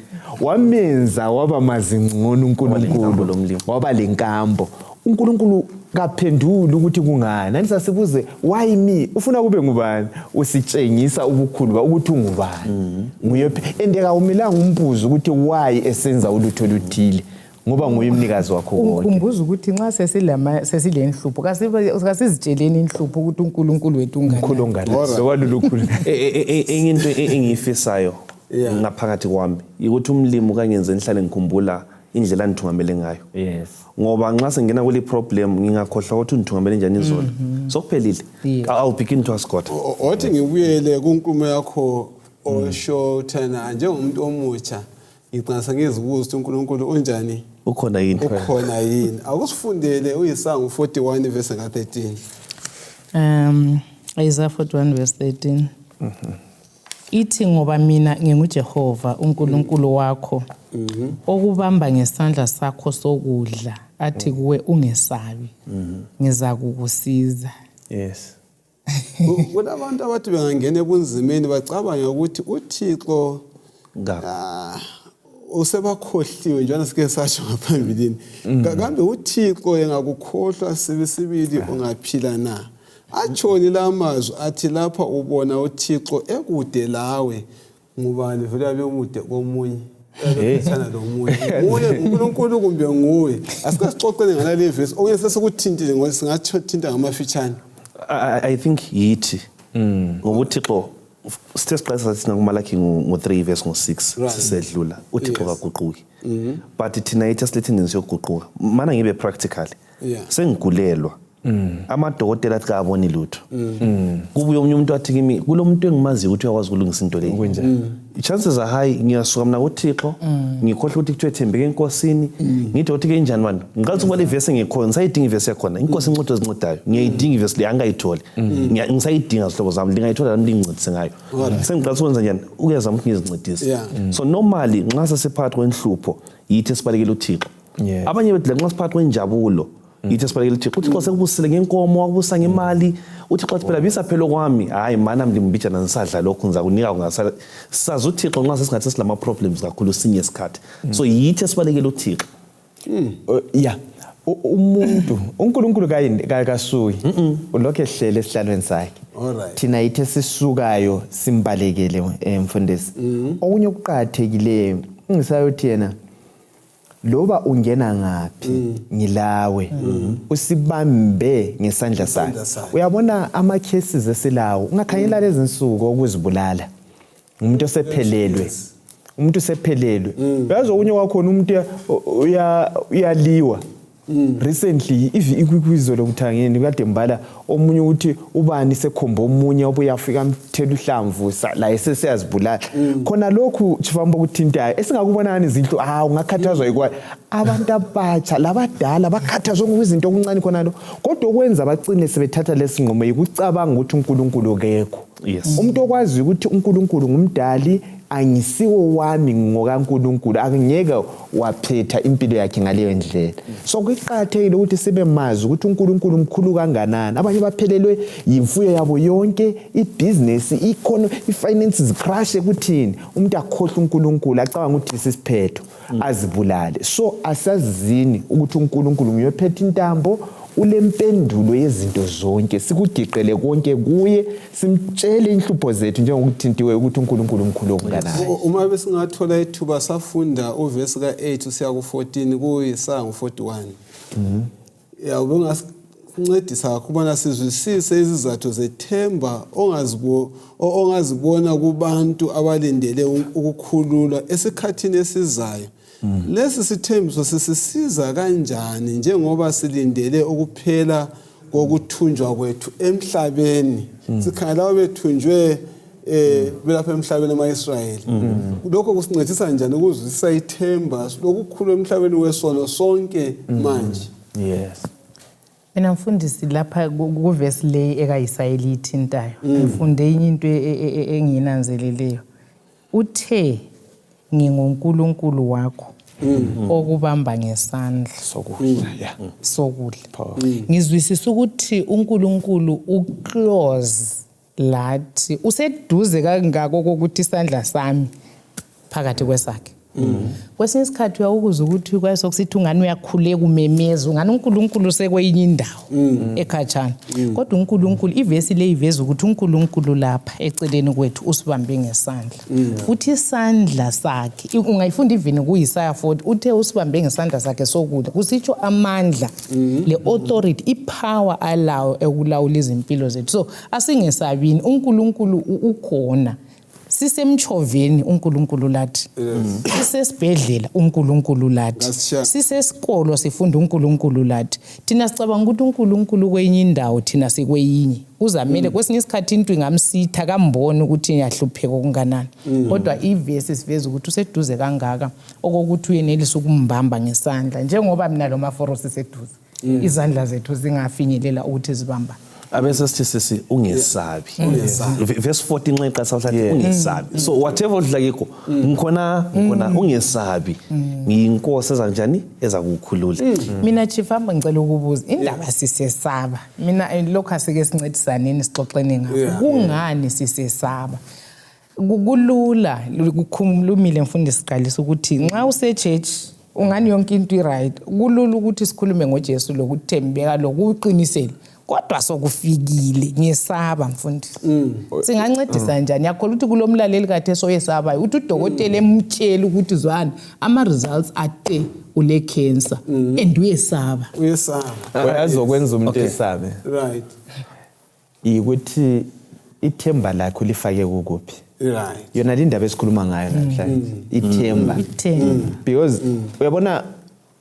Wamenza waba mazingcono uNkulunkulu waba lenkambo. uNkulunkulu kaphendula ukuthi kungani. Anisasibuze why me? Ufuna kube ngubani? Usitshengisa ubukhulu ukuthi ungubani. Nguye endeka umelanga umbuzo ukuthi why esenza ulutho luthile. Ngoba nguye umnikazi wakho konke. Ukumbuza ukuthi nxa sesile inhlupho kasizitsheleni inhlupho ukuthi uNkulunkulu wethu ungani. Sokwalulukhulu. Enye into engiyifisayo ngaphakathi kwami ukuthi umlimi kangenze nihlale ngikhumbula indlela nithungamele ngayo. Yes. Ngoba nxa sengena kule problem ngingakhohlwa ukuthi nithungamele njani izolo. Sokuphelile. I'll begin to ask God. Othi ngibuyele kunkulumo yakho osho thana njengomuntu omutsha ngiqinisa ngizibuza ukuthi uNkulunkulu unjani? Ukhona yini? Ukhona yini? Akusifundele uYesaya 41 verse 13. Isaiah 41 verse 13. Ithi ngoba mina nginguJehova uNkulunkulu wakho okubamba ngesandla sakho sokudla athi kuwe ungesabi ngizakukusiza. Yes. Kunabantu abathi bengangena ebunzimeni bacabanga ukuthi uThixo usebakhohliwe njalo sike sasho ngaphambilini. Kambe uThixo engakukhohlwa sibili ungaphila na? Atshoni lamazwi athi lapha ubona uThixo ekude lawe ngubani vele abe umude komunye ethana lomunye nguye uNkulunkulu kumbe nguye asikasixoxele ngala le verse okunye sesikuthintile ngoba singathinta ngamafitshane. I think yithi ngoba uThixo sitesiqala sathi nakuMalaki ngo3 verse ngo6 sisedlula uThixo kaguquki. But thina yithi silethindisi yokuguquka mana ngibe practical sengigulelwa amadokotela athi kaboni lutho. Kubuye omunye umuntu athi kimi kulomuntu engimazi ukuthi uyakwazi ukulungisa into leyo. Chances are high ngiyasuka mina kuThixo ngikhohle ukuthi kuthiwe thembeke enkosini ngithi uthi ke njani manje ngiqalisa ukubala iverse engikhona sayidinga iverse yakhona inkosi inqodo ezinqodayo ngiyayidinga iverse le angayitholi ngisayidinga sihlobo zami lingayithola nami lingincedise ngayo sengiqalisa ukwenza njani ukuyazama ukuthi ngizincedise. So normally nxa sesiphakathi kwenhlupho yithi esibalekela uThixo. Abanye bethu nxa siphakathi kwenjabulo yithi esibalekela uThixo uThixo sekubusile ngenkomo wakubusa ngemali uThixo athi phela bisa phela kwami hayi mana mlimbicha nangisadla lokho ngizakunika ungasala sazi uThixo nxa sesingathi silama problems kakhulu sinye isikhathi. So yithi esibalekela uThixo. Umuntu uNkulunkulu kasuyi ulokho ehlele esihlalweni sakhe. Thina yithi sisukayo simbalekele mfundisi. Okunye okuqhathekile ngisayothi yena loba ungena ngapi ngilawe usibambe ngesandla sakhe. Uyabona ama cases esilawo ungakhanyela lezi insuku okuzibulala umuntu osephelelwe uyazi okunye kwakhona umuntu uyaliwa recently ikwizolo kuthangeni kade mbala omunye ukuthi ubani sekhomba omunye obuya afika amthela uhlamvu la esesiyazibulala khona lokhu Chifamba ukuthintayo esingakubonani izinto ungakhathazwa yikwa abantu abatsha labadala bakhathazwa ngokuzinto okuncane khona lo kodwa okwenza bacine sebethatha lesinqumo yikucabanga ukuthi uNkulunkulu kekho umuntu okwazi ukuthi uNkulunkulu ngumdali angisiwo wami ngokaNkulunkulu akungeke waphetha impilo yakhe ngaleyo ndlela so kuqhakathekile ukuthi sibe mazi ukuthi uNkulunkulu mkhulu kanganani abanye baphelelwe yimfuyo yabo yonke ibusiness ifinances crash ekuthini umuntu akhohle uNkulunkulu acabanga ukuthi isiphetho azibulale so asazini ukuthi uNkulunkulu nguyophetha intambo ulempendulo yezinto zonke sikugiqele konke kuye simtshele inhlupho zethu njengokuthintiwe ukuthi uNkulunkulu mkhulu kanganani uma besingathola ithuba safunda uverse ka8 usiya ku14 kuIsaya ngo41 ungasincedisa ukubona sizwisise izizathu zethemba ongazibona kubantu abalindele ukukhululwa esikhathini esizayo lesi sithembiso sisisiza kanjani njengoba silindele ukuphela kokuthunjwa kwethu emhlabeni sikhangela bethunjwe belapha emhlabeni amaIsrayeli lokho kusincedisa njani ukuzwisisa ithemba lokukhululwa emhlabeni wesono sonke manje yes mina mfundisi lapha kuverse le ekaIsaya lithintayo ngifunde into enginanzeleleyo uthe nginguNkulunkulu wakho okubamba ngesandla sokudla ngizwisisa ukuthi uNkulunkulu uclose lathi useduze kangako kokuthi isandla sami phakathi kwesakhe kwesinye isikhathi uyawukuza ukuthi kwasokusithi ungani uyakhuleka umemeza ungani uNkulunkulu sekwenye indawo ekhatshana kodwa uNkulunkulu ivesi le iveza ukuthi uNkulunkulu lapha eceleni kwethu usibambe ngesandla futhi isandla sakhe ungayifunda even kuIsaya 40 uthe usibambe ngesandla sakhe sokudla kusitsho amandla le authority ipower alawo ekulawula izimpilo zethu so asingesabini uNkulunkulu ukhona sisemchoveni uNkulunkulu lathi sisesibhedlela uNkulunkulu lathi sisesikolo sifunda uNkulunkulu lathi thina sicabanga ukuthi uNkulunkulu kwenye indawo thina sikweyinye uzamele kwesinye isikhathi into ingamsitha kamboni ukuthi iyahlupheka okunganani kodwa ivesi siveza ukuthi useduze kangaka okokuthi uyenelisa ukumbamba ngesandla njengoba mina lo maforo siseduze izandla zethu zingafinyelela ukuthi zibamba abese sithi ungesabi verse 14 nxa iqasa ungesabi so whatever udlakekho ngikhona ungesabi ngiyinkosi ezanjani ezakukhulula mina Chifamba ngicela ukubuza indaba sisesaba mina lokho asike sincedisaneni sixoxene ngakho kungani sisesaba kulula ukukhulumile mfundisi siqalisa ukuthi nxa use church ungani yonke into iright kulula ukuthi sikhulume ngoJesu lokuthembeka lokuqinisela kodwa sokufikile ngiyesaba mfundisi singancedisa njani yakho ukuthi kulomlaleli kade soyesaba uthi udokotela emtshela ukuthi zwani ama results ate ule cancer and uyesaba azokwenza umuntu esabe right ukuthi ithemba lakho lifake kukuphi right yona indaba esikhuluma ngayo namhlanje ithemba because uyabona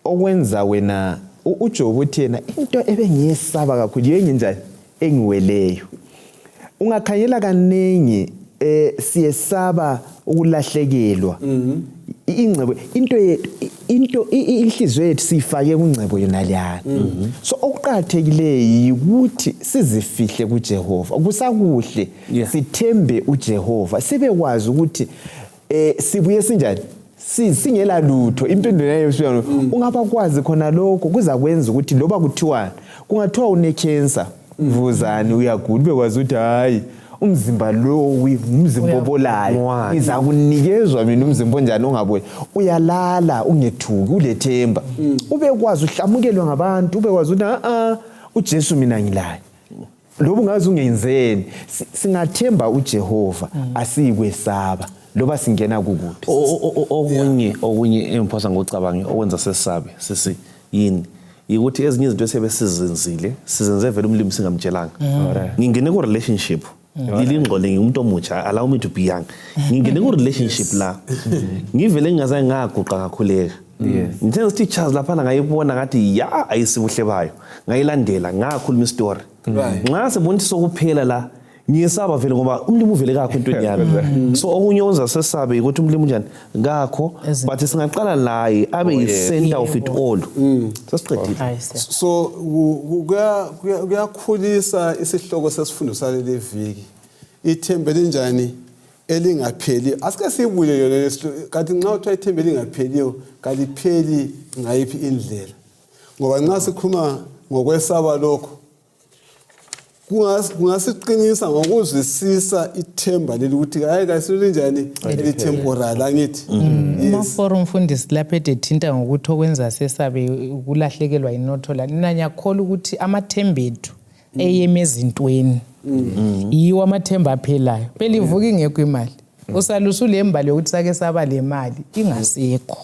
okwenza wena uJob uthi yena into ebengiyesaba kakhulu yenye njani engiweleyo ungakhanyela kaningi siyesaba ukulahlekelwa ingcebo into inhliziyo yethu sifake kungcebo yona liyana so okuqhakathekileyo ukuthi sizifihle kuJehova kusakuhle sithembe uJehova sibekwazi ukuthi sibuye sinjani singela lutho impendulo yayo siyona ungaba kwazi khona lokho kuza kwenza ukuthi loba kuthiwa kungathiwa une cancer mvuzani uyagula bekwazi ukuthi hayi umzimba lo umzimba obolayo iza kunikezwa mina umzimba onjani ongabuye uyalala ungethuki ulethemba ubekwazi uhlamukelwa ngabantu ubekwazi ukuthi uJesu mina ngilayo lobu ngazi ungenzeni singathemba uJehova asikwesaba loba singena kukuphi okunye emphosa ngokucabanga okwenza sesabe sisi yini ukuthi ezinye izinto esebesizenzile sizenze vele umlimi singamtshelanga ngingene ku relationship lilingqole ngumuntu omutsha allow me to be young ngingene ku relationship la ngivele ngingazange ngaguqa kakhuleka Njenge-teachers laphana ngayibona ngathi ya ayisibuhle bayo ngayilandela ngakhuluma istory nxa sebona ukuthi sokuphela la ngiyesaba vele ngoba umlimi uvele kakho entweni yami so okunye onza sesabe ukuthi umlimi njani ngakho but singaqala naye abe yi-center of it all sasiqedile. So kuyakhulisa isihloko sesifundo saleli viki ithemba elinjani elingapheli. Asike siyibuye yona kanti nxa uthiwa ithemba elingapheliyo kalipheli ngayiphi indlela, ngoba nxa sikhuluma ngokwesaba lokho kungasiqinisa ngokuzwisisa ithemba leli ukuthi hayi kasilinjani elitemporal angithi. Umaforo umfundisi lapha ethinta ngokuthi okwenza sesabe ukulahlekelwa inotho la nina nyakhola ukuthi amathemba ethu eyeme ezintweni yiwo amathemba aphelayo. Phela ivuka ingekho imali usalusa lembali yokuthi sake saba le mali ingasekho.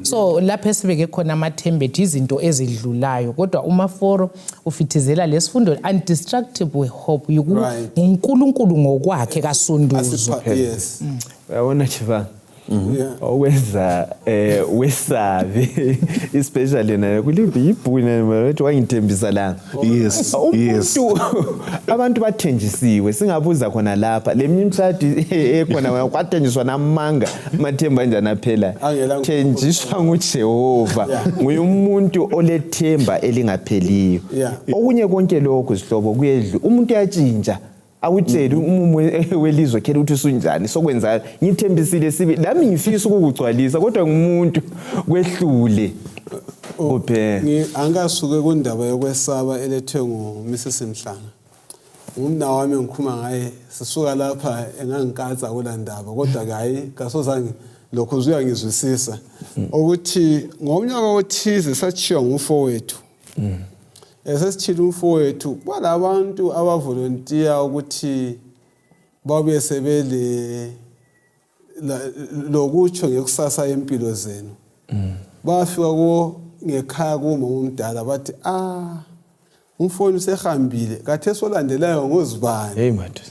So lapha esibeke khona amathemba ethu izinto ezidlulayo, kodwa umaforo ufithizela lesifundo undestructible hope nguNkulunkulu ngokwakhe kasunduzwa. Yes. Uyabona Chivanga owenza wesabe especially na kulibi ibhuna manje wangithembisa la. Yes. Abantu bathenjisiwe singabuza khona lapha lemimshadi ekhona kwathenjiswa namanga amathemba kanjani aphela. Thenjiswa nguJehova nguye umuntu olethemba elingapheliyo. Okunye konke lokho sihlobo kuyedlu umuntu uyatshintsha awutshela umumo welizwe khela ukuthi usunjani sokwenza ngithembisile sibe lami ngifisa ukugcwalisa kodwa ngumuntu kwehlule kuphela. Angasuke kundaba yokwesaba elethwe nguMrs Mhlanga. Umna wami ngikhuluma ngaye sisuka lapha engangikatsa kulandaba kodwa hayi kasozange lokho uzuyangizwisisa ukuthi ngomnyaka othize sachiwa ngumfowethu. Esesithile umfowethu kwalabantu abavolunteer ukuthi babuye sebele lokutsho ngekusasa empilo zenu. Bafika ngekhaya kuma umdala bathi umfowethu usehambile kathi solandelayo ngozibani. Hey madoda.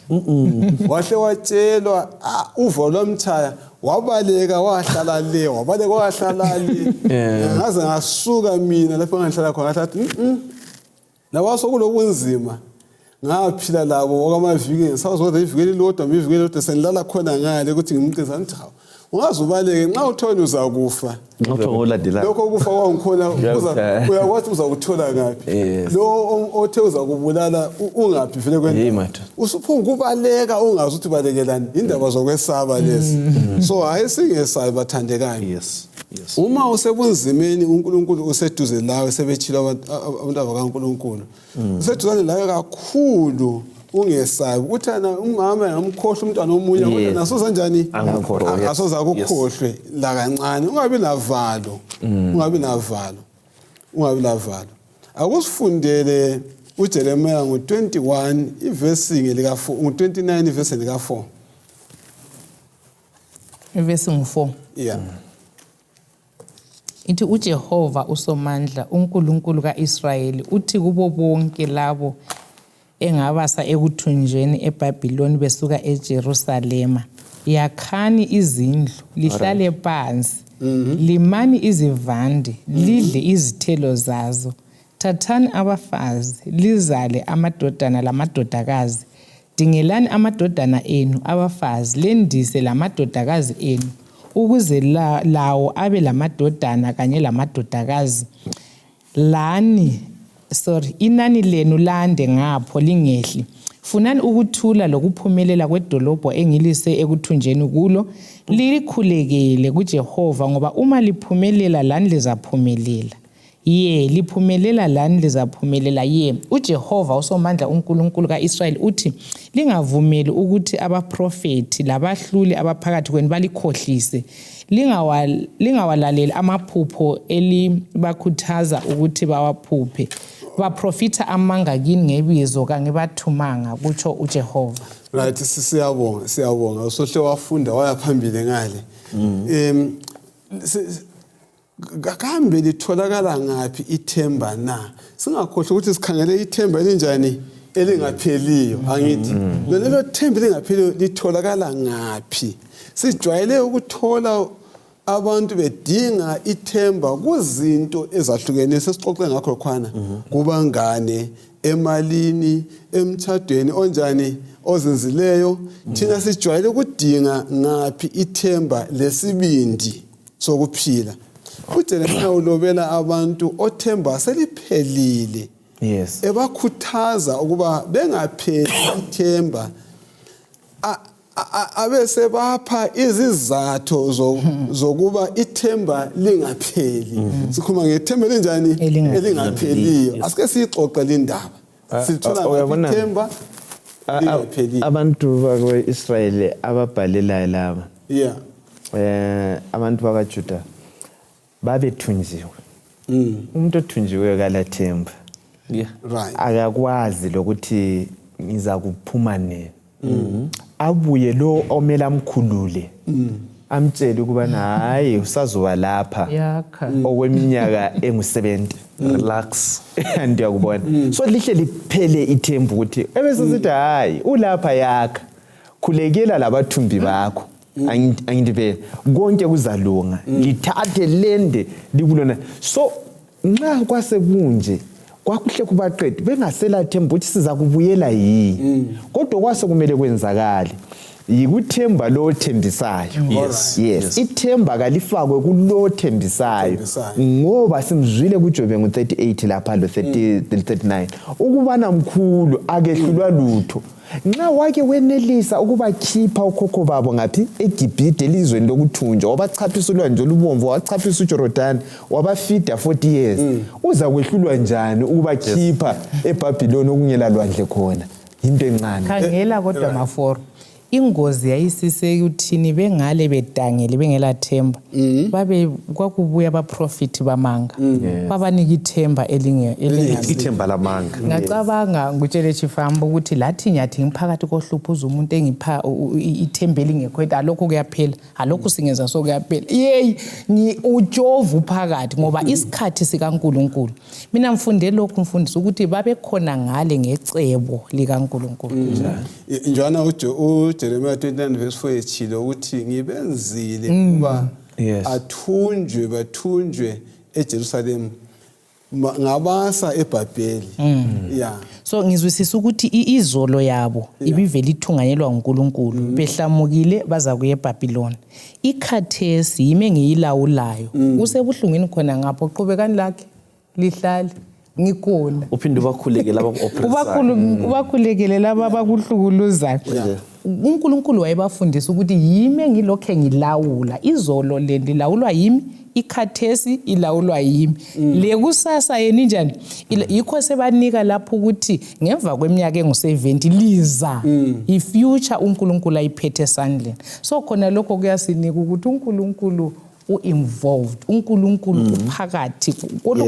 Wahle watshelwa uvo lomthaya wabaleka wahlala le wahlala le ngaze ngasuka mina lapho ngihlala khona ngathi lawa sokulobunzima ngaphila labo okwamaviki ngisazodwa iviki lodwa iviki lodwa senilala khona ngale ukuthi ngimqinisa ngithi hawu ungazubaleke nxa uthona uzakufa lokho kufa kwangikhona uyakwazi uzakuthola ngaphi lo othe uzakubulala ungaphi vele kwena usuphunga ukubaleka ungazi ukuthi balekelani indaba zokwesaba lezi. So hayi singesabi bathandekayo. Uma usebunzimeni uNkulunkulu useduze lawe sebetshila abantu abakaNkulunkulu useduzane lawe kakhulu ungesabi uthana umama ngamkhohlwa umntwana omunye kodwa nasoza njani asoza ukukhohlwe la kancane ungabi navalo. Akusifundele uJeremiya ngo21 ivesi lika4 ngo29 ivesi lika4 ivesi ngu4 ithi uJehova usomandla uNkulunkulu kaIsrayeli uthi kubo bonke labo engabasa ekuthunjweni eBhabhiloni besuka eJerusalema yakhani izindlu lihlale phansi limani izivande lidle izithelo zazo thathani abafazi lizale amadodana lamadodakazi dingelani amadodana enu abafazi lendise lamadodakazi enu ukuze lawo abe lamadodana kanye lamadodakazi inani lenu lande ngapho lingehli funani ukuthula lokuphumelela kwedolobho engilise ekuthunjeni kulo likhulekele kuJehova ngoba uma liphumelela lani lizaphumelela liphumelela lani lizaphumelela uJehova usomandla uNkulunkulu kaIsrayeli uthi lingavumeli ukuthi abaprofeti labahluli abaphakathi kwenu balikhohlise lingawalaleli amaphupho elibakhuthaza ukuthi bawaphuphe baprofita amanga kini ngebizo kangibathumanga kutsho uJehova. Right, siyabonga usohle wafunda wayaphambili ngale. Kambe litholakala ngaphi ithemba na? Singakhohlwa ukuthi sikhangele ithemba elinjani elingapheliyo angithi. Lelo themba elingapheliyo litholakala ngaphi? Sijwayele ukuthola abantu bedinga ithemba kuzinto ezahlukene sesixoxe ngakho khona kubangane emalini emtchadweni onjani ozenzileyo thina sijwayele ukudinga ngaphi ithemba lesibindi sokuphila uJeremiya ulobela abantu othemba seliphelile yes ebakhuthaza ukuba bengapheli ithemba abese bapha izizathu zokuba ithemba lingapheli sikhuluma ngethemba lenjani elingapheliyo asike sixoxe indaba sithola ithemba lingapheli abantu bakwaIsrael ababhalelayo laba yeah abantu bakaJuda babethunjiwe umuntu othunjiwe kalathemba yeah right akakwazi lokuthi ngiza kuphuma nini abuye lo omela amkhulule amtshela ukuba hayi usazoba lapha yakha okweminyaka engu70 relax ndiyakubona so lihle liphele ithemba ukuthi ebese sithi hayi ulapha yakha khulekela labathumbi bakho angindibele konke kuzalunga lithathe lende likulona so nxa kwase kunje kwakuhle kubaqedi bengasela themba ukuthi siza kubuyela yini kodwa kwase kumele kwenzakala yikuthemba lo thembisayo yes ithemba kalifakwe kulo thembisayo ngoba simzwile kuJobe ngo38 lapha lo 39 ukubana mkhulu akehlulwa lutho nxa wake wenelisa ukuba khipha ukhokho babo ngathi eGibhite elizweni lokuthunjwa wabachaphisulwa nje olubomvu wachaphisa uJordan wabafida 40 years uza kwehlulwa njani ukuba khipha eBhabhiloni okungela lwandle khona into encane khangela kodwa maforo ingozi yayisise uthini bengale bedangele bengela themba babe kwakubuya abaprofiti bamanga babanika ithemba ithemba lamanga ngacabanga ngutshele chifambo ukuthi lathi nyathi ngiphakathi kohluphuza umuntu engipha ithemba elingekho alokho kuyaphela alokho singenza so kuyaphela yey uJovu phakathi ngoba isikhathi sikaNkuluNkulu mina mfunde lokho mfundisa ukuthi babe khona ngale ngecebo likaNkuluNkulu njana uJeremiya 29 verse 4 echilo ukuthi ngibenzile kuba bathunjwe eJerusalem ngabasa eBhabheli yeah so ngizwisisa ukuthi izolo yabo ibivela ithunganyelwa uNkulunkulu behlamukile baza kuye eBhabhiloni ikhathesi yime ngiyilawulayo usebuhlungini khona ngapho qhubekani lakhe lihlale ngikona uphinde ubakhulekele laba ubakhulekele laba abakuhlukuluzayo uNkulunkulu wayebafundisa ukuthi yime ngilokho ngilawula izolo le lilawulwa yimi ikhathesi ilawulwa yimi le kusasa yeni njani yikho sebanika lapho ukuthi ngemva kweminyaka engu70 liza ifuture uNkulunkulu ayiphethe esandleni so khona lokho kuyasinika ukuthi uNkulunkulu u-involved uNkulunkulu uphakathi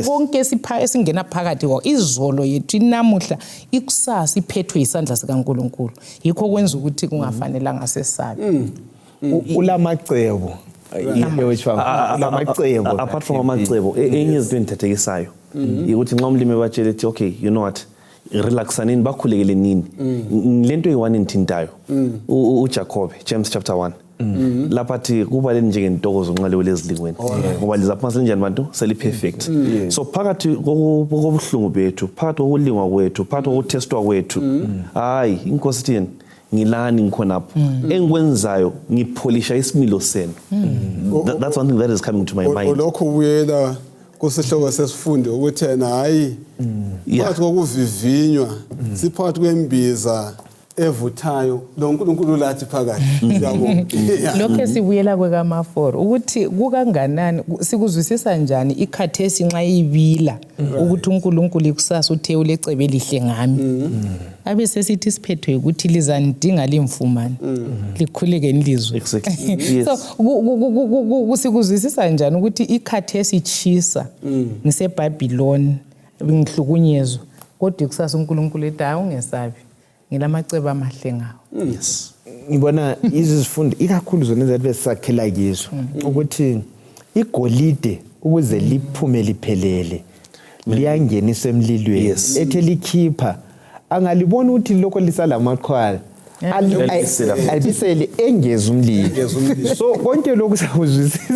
konke esingena phakathi kwa izolo yethu inamuhla ikusasa iphethwe isandla sikaNkulunkulu yikho kwenza ukuthi kungafanelanga sesabe ulamacebo lamacebo apart from amacebo enye izinto endithathekisayo ukuthi nxa umlimi batshele ethi okay you know what relaxanini bakhulekele nini lento eyi1 enthintayo uJacob James chapter 1 lapha thi kuba lenjenge ntokozo nqalewe lezilingweni ngoba lizaphuma njani bantu seliperfect so phakathi kobuhlungu bethu phakathi kokulingwa kwethu phakathi kokutestwa kwethu hayi inkosi thini ngilani ngikhonapho engikwenzayo ngipholisha isimilo senu that's one thing that is coming to my mind lokho ubuyela kusihloko sesifundo ukuthi yena hayi phakathi kokuvivinywa siphakathi kwembiza evuthayo lo uNkulunkulu lathi phakathi yabo lokho esibuyela kwekaMaforo ukuthi kukanganani sikuzwisisa njani ikhathesi nxa ibila ukuthi uNkulunkulu ikusasa uthe ulecebe elihle ngami abe sesithi siphethwe ukuthi lizandinga limfumane likhuleke nilizwe so sikuzwisisa njani ukuthi ikhathesi ichisa ngiseBhabhiloni ngihlukunyezwe kodwa ikusasa uNkulunkulu ethi hayi ungesabi ngilamacebo amahle ngawo yes ngibona izifundo ikakhulu zona ezathi sakhela kizo ukuthi igolide ukuze liphume liphelele liyangenisa emlilweni ethe likhipha angalibona ukuthi lokho lisalamaqhwala Albisele engeza umlilo. So konke lokhu sakuzwisisa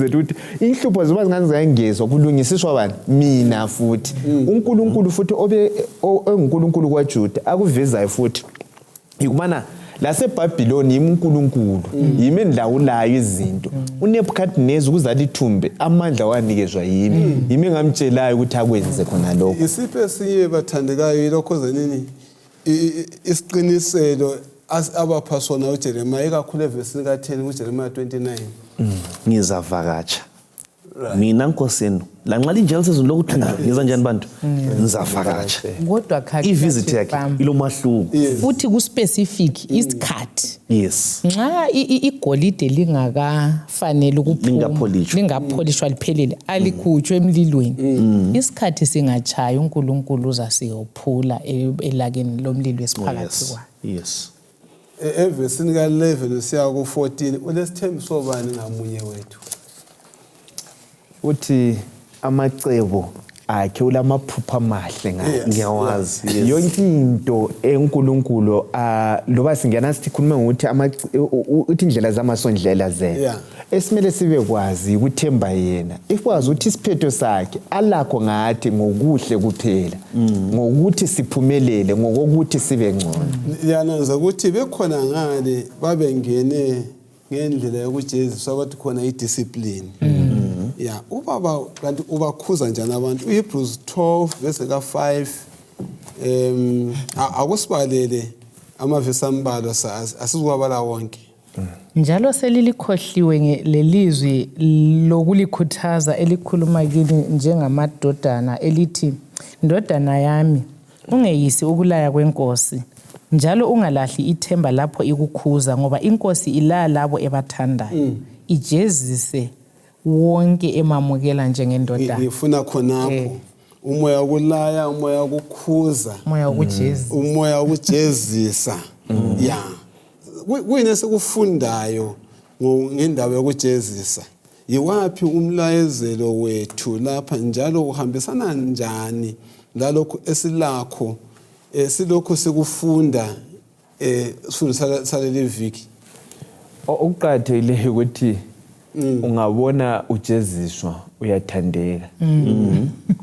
ukuthi inhlupho ziba zingangezwa kulungisiswa bani mina futhi uNkulunkulu futhi oNkulunkulu kwaJuda akuvezayo futhi ikubana laseBhabhiloni uNkulunkulu yimi endlawulayo izinto uNebukadnezar ukuzala ithumbe amandla wanikezwa yimi ngamtshelayo ukuthi akwenze khona lokho. Isiphe siye bathandekayo yilokho zenini isiqiniselo abapha sona uJeremiya ikakhulu evesini ka10 kuJeremiya 29. Ngizavakatsha mina Nkosini lanxa linjalo sezulu lokuthula ngiza njani bantu ngizavakatsha kodwa ivisit yakhe ilomahluko futhi ku specific isikhathi. Yes, Nxa igolide lingakafanele ukuphuma lingapholishwa liphelele alikhutshwe emlilweni isikhathi singachaya uNkulunkulu uzasiyophula elakeni lomlilo esiphakathi kwayo. Yes. Evesini ka11 siya ku14 unesithembiso bani ngamunye wethu uthi amacebo akhe ulamaphupha amahle ngiyawazi. yonke into eNkulunkulu loba singena sithi khuluma ngokuthi uthi indlela zamasondlela zena esimele sibe kwazi ukuthemba yena ikwazi ukuthi isiphetho sakhe alakho ngathi ngokuhle kuphela ngokuthi siphumelele ngokuthi sibe ngcono. Yananza ukuthi bekhona ngale babengene ngendlela yokujeziswa bathi khona idiscipline. Yeah, ubaba kanti ubakhuza njani abantu uHebrews 12 verse ka5 akusibalele amavesi ambalwa asizwabala wonke. Njalo selilikhohliwe lelizwi lokulikhuthaza elikhuluma kini njengamadodana elithi ndodana yami ungeyisi ukulaya kwenkosi njalo ungalahli ithemba lapho ikukhuza ngoba inkosi ilaya labo ebathandayo ijezise wonke emamukela njengendodana. Ngifuna khonapho umoya wokulaya umoya wokukhuza umoya wokujezisa. Yeah, kuyini sekufundayo ngendaba yokujezisa yiwaphi umlayezelo wethu lapha njalo uhambisana njani lalokho esilakho silokho sikufunda sifundo saleli viki. Okuqatheleyo ukuthi ungabona ujeziswa uyathandeka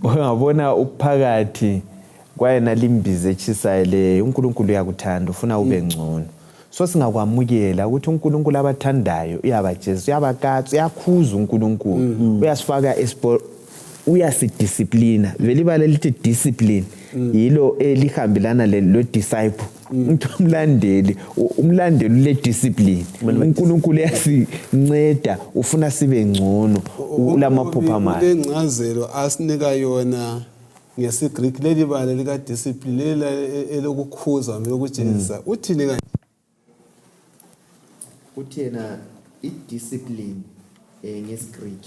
ungabona uphakathi kwayena limbize echisayo le uNkulunkulu uyakuthanda ufuna ube ngcono so singakwamukela ukuthi uNkulunkulu abathandayo uyabajezisa uyabakatsa uyakhuza uNkulunkulu uyasifaka uyasidisciplina vele ibala lithi discipline yilo elihambelana lo disciple umlandeli le discipline uNkulunkulu yasinceda ufuna sibe ngcono ulamaphupha amahle. Lencazelo asinika yona ngesiGreek leli bala lika discipline elokukhuza lokujezisa uthini kanje uthi yena idiscipline ngesiGreek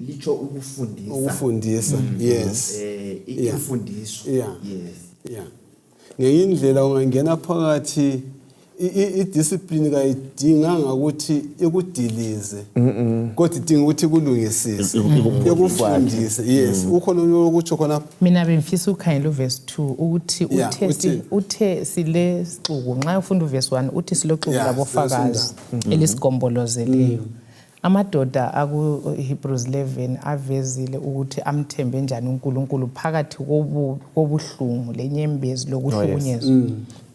licho ukufundisa. Yes, ikufundiswa. Yeah. Ngeyindlela ungangena phakathi idiscipline kayidinganga ukuthi ikudilize kodwa idinga ukuthi kulungisise ikufundise. Yes, ukhona ukuthi khona mina bemfisa ukhangela uverse 2 ukuthi uthe sile sixuku nxa ufunda uverse 1 uthi siloxuku labofakazi elisigombolozeleyo. Amadoda aku Hebrews 11 avezile ukuthi amthembe njani uNkulunkulu phakathi kobuhlungu lenyembezi lokuhlukunyezwa.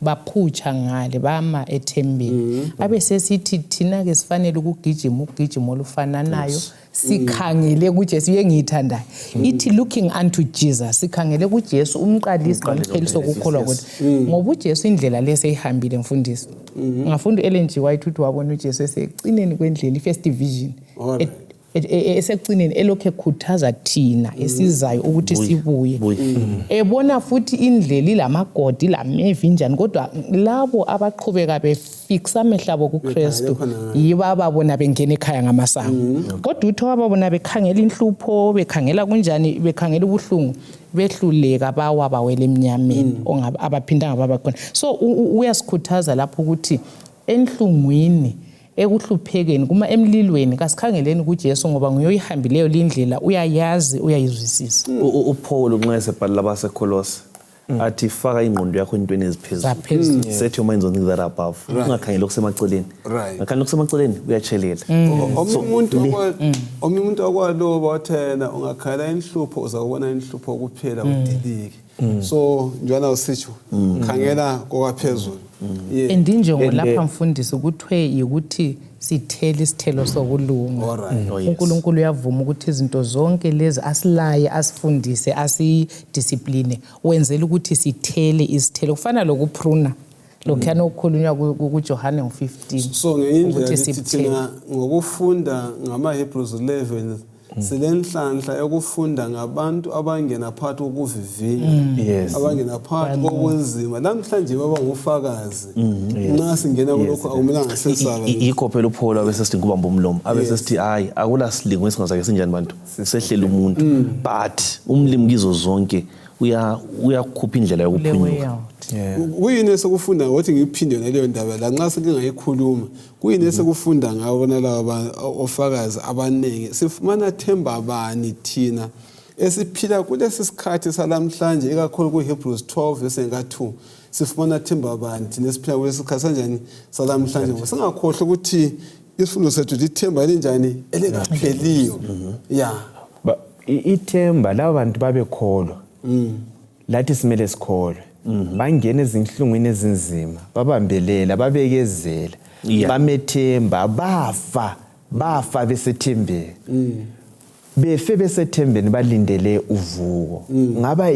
Baphutsha ngale bama ethembeni. Abe sesithi thina ke sifanele ukugijima ugijimo olufananayo sikhangele kuJesu yengithandayo. Ithi looking unto Jesus sikhangele kuJesu umqalisi nompheliso kokukholwa kwethu. Ngoba uJesu indlela leseyihambile mfundisi. Ngafunda uLNG White uthi wabona uJesu esecineni kwendlela iFirst Division. Esecineni elokhe ekhuthaza thina esizayo ukuthi sibuye. Ebona futhi indlela ilamagodi lamevi njani kodwa labo abaqhubeka befixa amehlabo kuKristu yiba ababona bengena ekhaya ngamasango. Kodwa uthi wababona bekhangela inhlupho bekhangela kunjani bekhangela ubuhlungu behluleka bawa bawele emnyameni abaphindanga babakhona. So uyasikhuthaza lapho ukuthi enhlungwini ekuhluphekeni kuma emlilweni kasikhangeleni kuJesu ngoba nguyoyihambileyo lindlela uyayazi uyayizwisisa. uPaul nxa esebhala labaseKolose athi faka ingqondo yakho entweni eziphezulu. Set your minds on things that are above. Ungakhangeli okusemaceleni. Ngakhangeli okusemaceleni uyatshelela. Omunye umuntu akwaloba wathena ungakhala inhlupho uzakubona inhlupho kuphela udilike. So njalo usitsho khangela kokwaphezulu. Endinjongo lapha mfundisi ukuthi ukuthi sithele isithelo sokulunga. uNkulunkulu uyavuma ukuthi izinto zonke lezi asilaye asifundise asidiscipline wenzela ukuthi sithele isithelo kufana lokupruna lokhana okukhulunywa kuJohane 15. So ngendlela thina ngokufunda ngamaHebrews 11 silenhlanhla yokufunda ngabantu abangena phakathi kokuvivinya abangena phakathi kokunzima namhlanje baba ngufakazi nxa singena kulokho akumelanga sesaba yikho phela uPaul abesesithi kubamba umlomo abesesithi hayi akula silingo esingazake sinjani bantu sehlela umuntu but umlimi kizo zonke uyakhupha indlela yokuphunyuka. Kuyini esekufunda ngokuthi ngiphinde naleyo ndaba la nxa sengingayikhuluma kuyini esekufunda ngabo nalabo ofakazi abaningi sifumana themba bani thina esiphila kulesi sikhathi salamhlanje ikakhulu kuHebrews 12 verse 2 sifumana themba bani thina esiphila kulesi sikhathi kanjani salamhlanje singakhohle ukuthi isifundo sethu lithemba linjani elingapheliyo ithemba labo bantu babekholwa lathi simele sikholwe bangena ezinhlungwini ezinzima babambelela babekezela bamethemba bafa besethembeni befe besethembeni balindele uvuko ngaba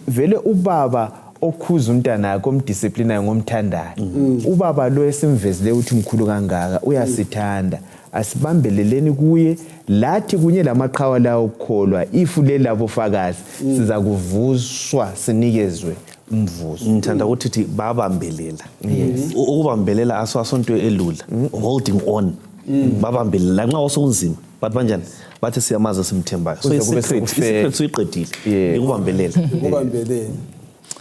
vele ubaba okhuza umntana yakhe omdisciplinayo ngomthandayo ubaba lo esimvezile uthi mkhulu kangaka uyasithanda asibambeleleni kuye lathi kunye lamaqhawe lawo ukukholwa ifule labo fakazi siza kuvuswa sinikezwe umvuzo. Ngithanda ukuthi babambelela. Ukubambelela asonto elula holding on babambelela nxa osekunzima but kanjani bathi siyamaza simthembayo so iqedile ukubambelela.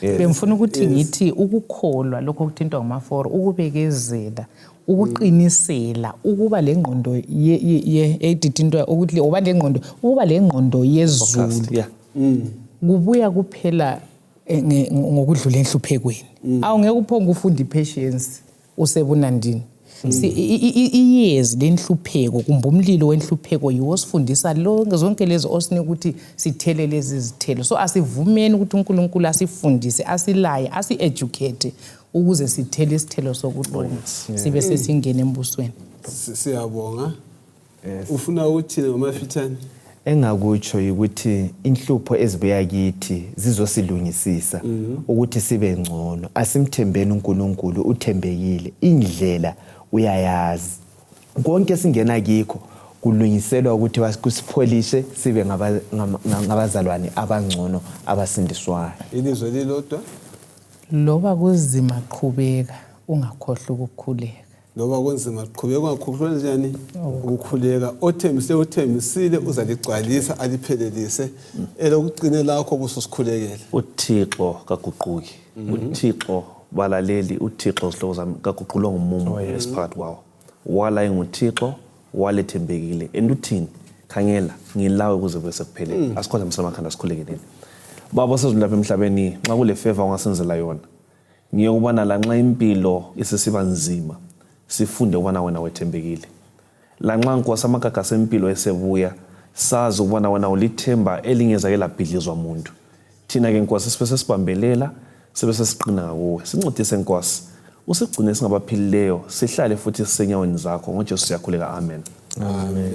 Bengifuna ukuthi ngithi ukukholwa lokho okuthintwa ngama4 ukubekezela ukuqinisela ukuba lengqondo edidintwa ukuthi oba lengqondo ukuba lengqondo yezulu kubuya kuphela ngokudlula enhluphekweni awungeke uphonge ufunda ipatience usebunandini iyezi lenhlupheko kumbe umlilo wenhlupheko yiwosifundisa lonke zonke lezo osine ukuthi sithele lezi zithelo so asivumeni ukuthi uNkulunkulu asifundise asilaye asi-educate ukuze sithele isithelo sokulunga sibe sesingena embusweni. Siyabonga. Ufuna uthini ngomafitshane? Engakutsho ukuthi inhlupho ezibuya kithi zizosilungisisa ukuthi sibe ngcono asimthembeni uNkulunkulu uthembekile indlela uyayazi konke singena kikho kulungiselwa ukuthi kusipholishe sibe ngabazalwane abangcono abasindiswayo. Ilizwe lilodwa loba kuzima qhubeka ungakhohlwa ukukhuleka. Loba kunzima qhubeka ungakhohlwa njani ukukhuleka othembisile uzaligcwalisa aliphelelise elokugcina lakho busosikhulekela. uThixo kaguquki uThixo balaleli uThixo sihloko zami kaguqulwa ngumumo esiphakathi kwawo wala enguThixo walethembekile enduthini khangela ngilawe ukuze bese kuphele asikhonza msamakhanda sikhulekeleni baba sezulu lapha emhlabeni nxa kule favor ungasenzela yona ngiyokubona la nxa impilo isisiba nzima sifunde ukubona wena wethembekile la nxa Nkosi amagaga sempilo esebuya sazi ukubona wena ulithemba elingezake labhidlizwa umuntu thina ke Nkosi sibese sibambelela sibese siqina ngawe sincedise Nkosi usigcine singabaphilileyo sihlale futhi sisenyaweni zakho ngoJesu siyakhuleka amen. Amen.